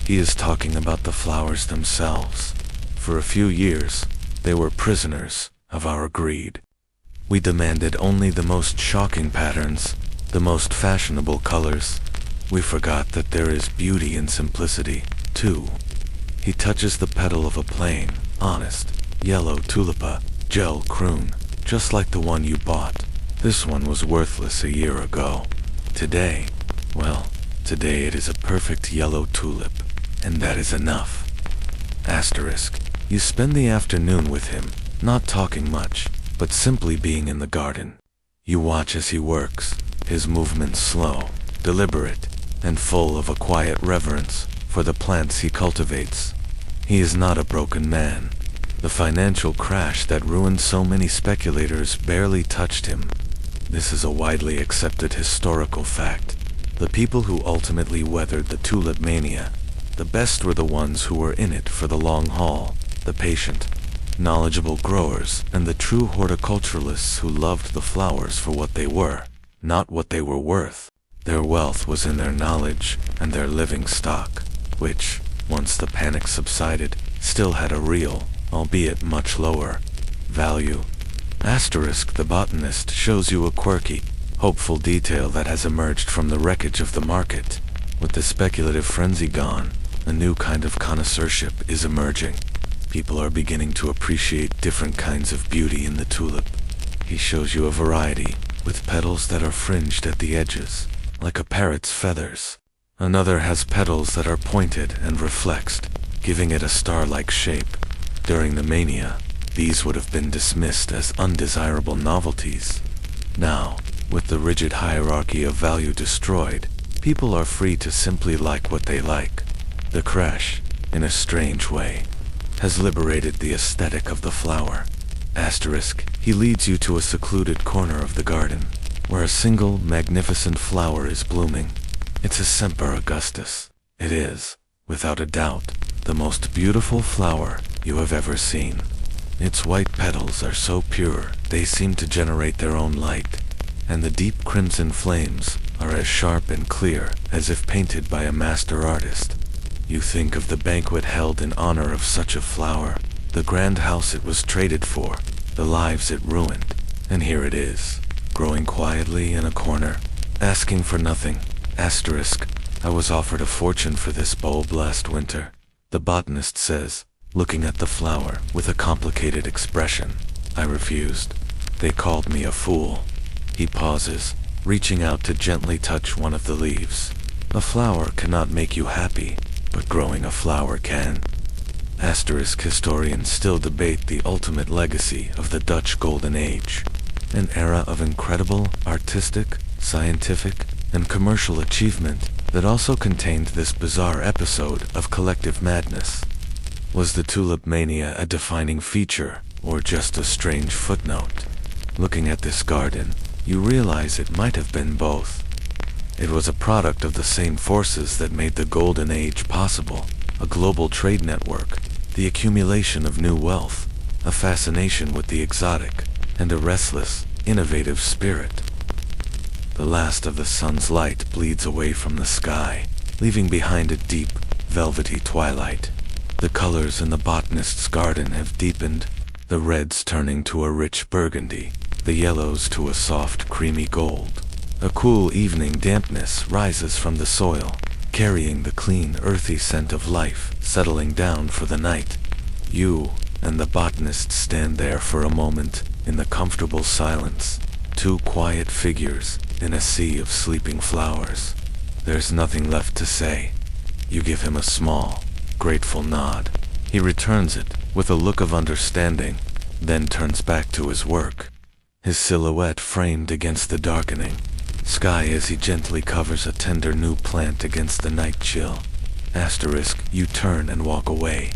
He is talking about the flowers themselves. For a few years, they were prisoners of our greed. We demanded only the most shocking patterns, the most fashionable colors. We forgot that there is beauty in simplicity, too. He touches the petal of a plain, honest, yellow tulipa, gel croon, just like the one you bought. This one was worthless a year ago. Today, well, today it is a perfect yellow tulip, and that is enough. Asterisk, you spend the afternoon with him, not talking much, but simply being in the garden. You watch as he works, his movements slow, deliberate, and full of a quiet reverence for the plants he cultivates. He is not a broken man. The financial crash that ruined so many speculators barely touched him. This is a widely accepted historical fact. The people who ultimately weathered the Tulip Mania, the best were the ones who were in it for the long haul, the patient, knowledgeable growers, and the true horticulturalists who loved the flowers for what they were, not what they were worth. Their wealth was in their knowledge and their living stock, which, once the panic subsided, still had a real, albeit much lower, value. Asterisk, the botanist shows you a quirky, hopeful detail that has emerged from the wreckage of the market. With the speculative frenzy gone, a new kind of connoisseurship is emerging. People are beginning to appreciate different kinds of beauty in the tulip. He shows you a variety, with petals that are fringed at the edges, like a parrot's feathers. Another has petals that are pointed and reflexed, giving it a star-like shape. During the mania, these would have been dismissed as undesirable novelties. Now, with the rigid hierarchy of value destroyed, people are free to simply like what they like. The crash, in a strange way, has liberated the aesthetic of the flower. Asterisk, he leads you to a secluded corner of the garden, where a single magnificent flower is blooming. It's a Semper Augustus. It is, without a doubt, the most beautiful flower you have ever seen. Its white petals are so pure they seem to generate their own light, and the deep crimson flames are as sharp and clear as if painted by a master artist. You think of the banquet held in honor of such a flower, the grand house it was traded for, the lives it ruined, and here it is, growing quietly in a corner, asking for nothing. Asterisk, I was offered a fortune for this bulb last winter, the botanist says, looking at the flower with a complicated expression. I refused. They called me a fool. He pauses, reaching out to gently touch one of the leaves. A flower cannot make you happy, but growing a flower can. Historians still debate the ultimate legacy of the Dutch Golden Age, an era of incredible artistic, scientific, and commercial achievement that also contained this bizarre episode of collective madness. Was the Tulip Mania a defining feature, or just a strange footnote? Looking at this garden, you realize it might have been both. It was a product of the same forces that made the Golden Age possible: a global trade network, the accumulation of new wealth, a fascination with the exotic, and a restless, innovative spirit. The last of the sun's light bleeds away from the sky, leaving behind a deep, velvety twilight. The colors in the botanist's garden have deepened, the reds turning to a rich burgundy, the yellows to a soft, creamy gold. A cool evening dampness rises from the soil, carrying the clean, earthy scent of life settling down for the night. You and the botanist stand there for a moment in the comfortable silence, two quiet figures in a sea of sleeping flowers. There's nothing left to say. You give him a small, grateful nod. He returns it with a look of understanding, then turns back to his work, his silhouette framed against the darkening sky as he gently covers a tender new plant against the night chill. You turn and walk away,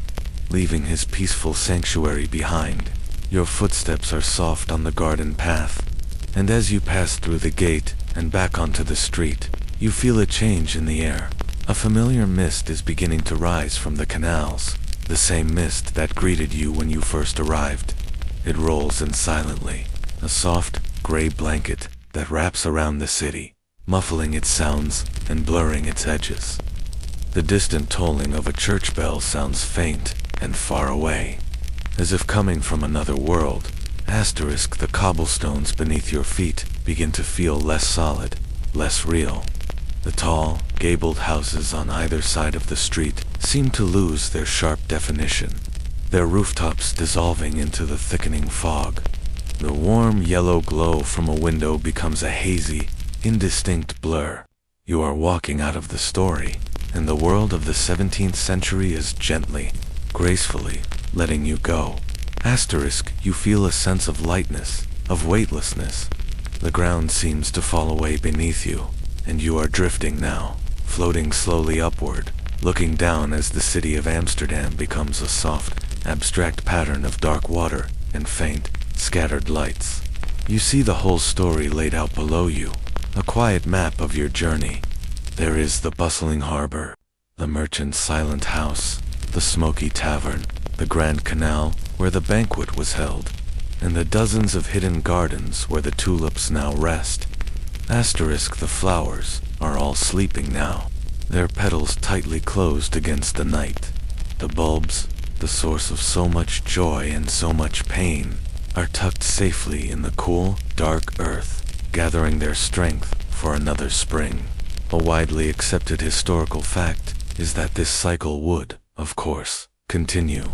leaving his peaceful sanctuary behind. Your footsteps are soft on the garden path, and as you pass through the gate and back onto the street, you feel a change in the air. A familiar mist is beginning to rise from the canals, the same mist that greeted you when you first arrived. It rolls in silently, a soft, gray blanket that wraps around the city, muffling its sounds and blurring its edges. The distant tolling of a church bell sounds faint and far away, as if coming from another world. The cobblestones beneath your feet begin to feel less solid, less real. The tall, gabled houses on either side of the street seem to lose their sharp definition, their rooftops dissolving into the thickening fog. The warm yellow glow from a window becomes a hazy, indistinct blur. You are walking out of the story, and the world of the 17th century is gently, gracefully letting you go. You feel a sense of lightness, of weightlessness. The ground seems to fall away beneath you, and you are drifting now, floating slowly upward, looking down as the city of Amsterdam becomes a soft, abstract pattern of dark water and faint, scattered lights. You see the whole story laid out below you, a quiet map of your journey. There is the bustling harbor, the merchant's silent house, the smoky tavern, the grand canal where the banquet was held, and the dozens of hidden gardens where the tulips now rest. The flowers are all sleeping now, their petals tightly closed against the night. The bulbs, the source of so much joy and so much pain, are tucked safely in the cool, dark earth, gathering their strength for another spring. A widely accepted historical fact is that this cycle would, of course, continue.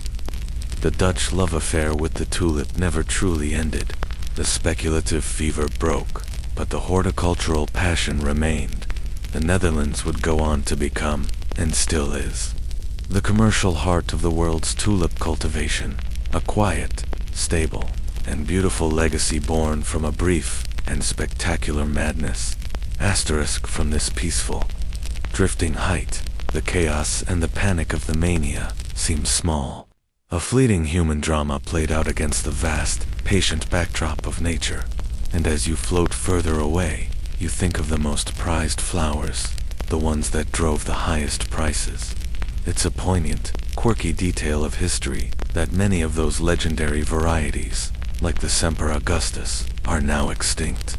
The Dutch love affair with the tulip never truly ended. The speculative fever broke, but the horticultural passion remained. The Netherlands would go on to become, and still is, the commercial heart of the world's tulip cultivation, a quiet, stable, and beautiful legacy born from a brief and spectacular madness. From this peaceful, drifting height, the chaos and the panic of the mania seem small. A fleeting human drama played out against the vast, patient backdrop of nature. And as you float further away, you think of the most prized flowers, the ones that drove the highest prices. It's a poignant, quirky detail of history that many of those legendary varieties, like the Semper Augustus, are now extinct.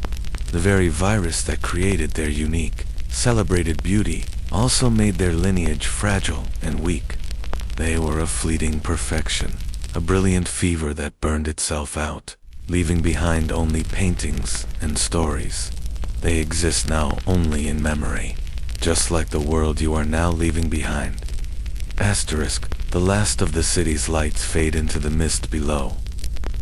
The very virus that created their unique, celebrated beauty also made their lineage fragile and weak. They were a fleeting perfection, a brilliant fever that burned itself out, leaving behind only paintings and stories. They exist now only in memory, just like the world you are now leaving behind. The last of the city's lights fade into the mist below.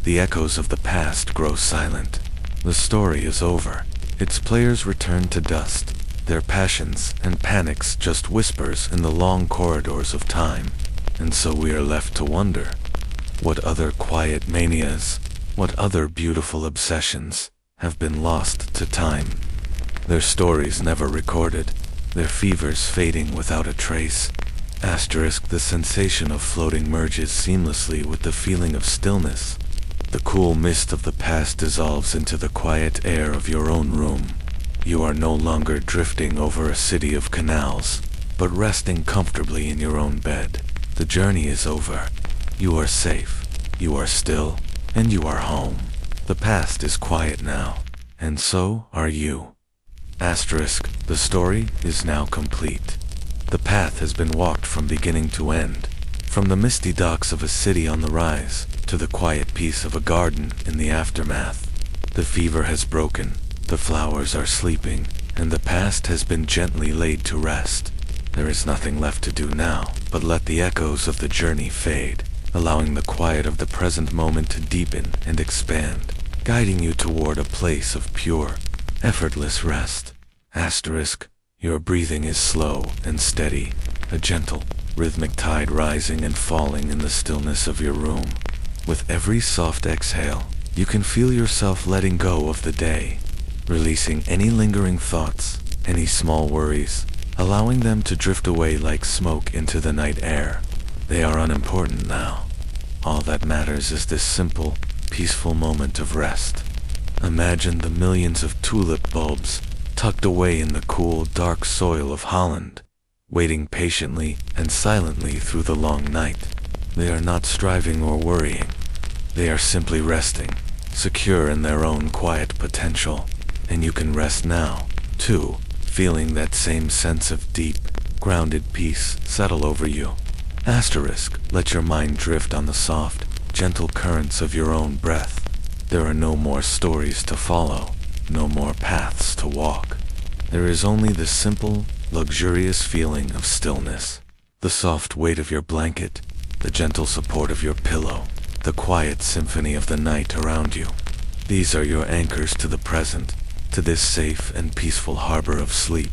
The echoes of the past grow silent. The story is over, Its players return to dust, their passions and panics just whispers in the long corridors of time. And so we are left to wonder, what other quiet manias, what other beautiful obsessions have been lost to time? Their stories never recorded, their fevers fading without a trace. Asterisk, the sensation of floating merges seamlessly with the feeling of stillness. The cool mist of the past dissolves into the quiet air of your own room. You are no longer drifting over a city of canals, but resting comfortably in your own bed. The journey is over. You are safe, you are still, and you are home. The past is quiet now, and so are you. Asterisk, the story is now complete. The path has been walked from beginning to end, from the misty docks of a city on the rise, to the quiet peace of a garden in the aftermath. The fever has broken, the flowers are sleeping, and the past has been gently laid to rest. There is nothing left to do now, but let the echoes of the journey fade, allowing the quiet of the present moment to deepen and expand, guiding you toward a place of pure, effortless rest. Asterisk, your breathing is slow and steady, a gentle, rhythmic tide rising and falling in the stillness of your room. With every soft exhale, you can feel yourself letting go of the day, releasing any lingering thoughts, any small worries, allowing them to drift away like smoke into the night air. They are unimportant now. All that matters is this simple, peaceful moment of rest. Imagine the millions of tulip bulbs tucked away in the cool, dark soil of Holland, waiting patiently and silently through the long night. They are not striving or worrying. They are simply resting, secure in their own quiet potential. And you can rest now, too, feeling that same sense of deep, grounded peace settle over you. Asterisk, let your mind drift on the soft, gentle currents of your own breath. There are no more stories to follow, no more paths to walk. There is only the simple, luxurious feeling of stillness. The soft weight of your blanket, the gentle support of your pillow, the quiet symphony of the night around you. These are your anchors to the present, to this safe and peaceful harbor of sleep.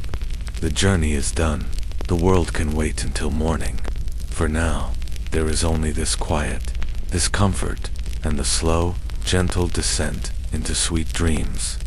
The journey is done. The world can wait until morning. For now, there is only this quiet, this comfort, and the slow, gentle descent into sweet dreams.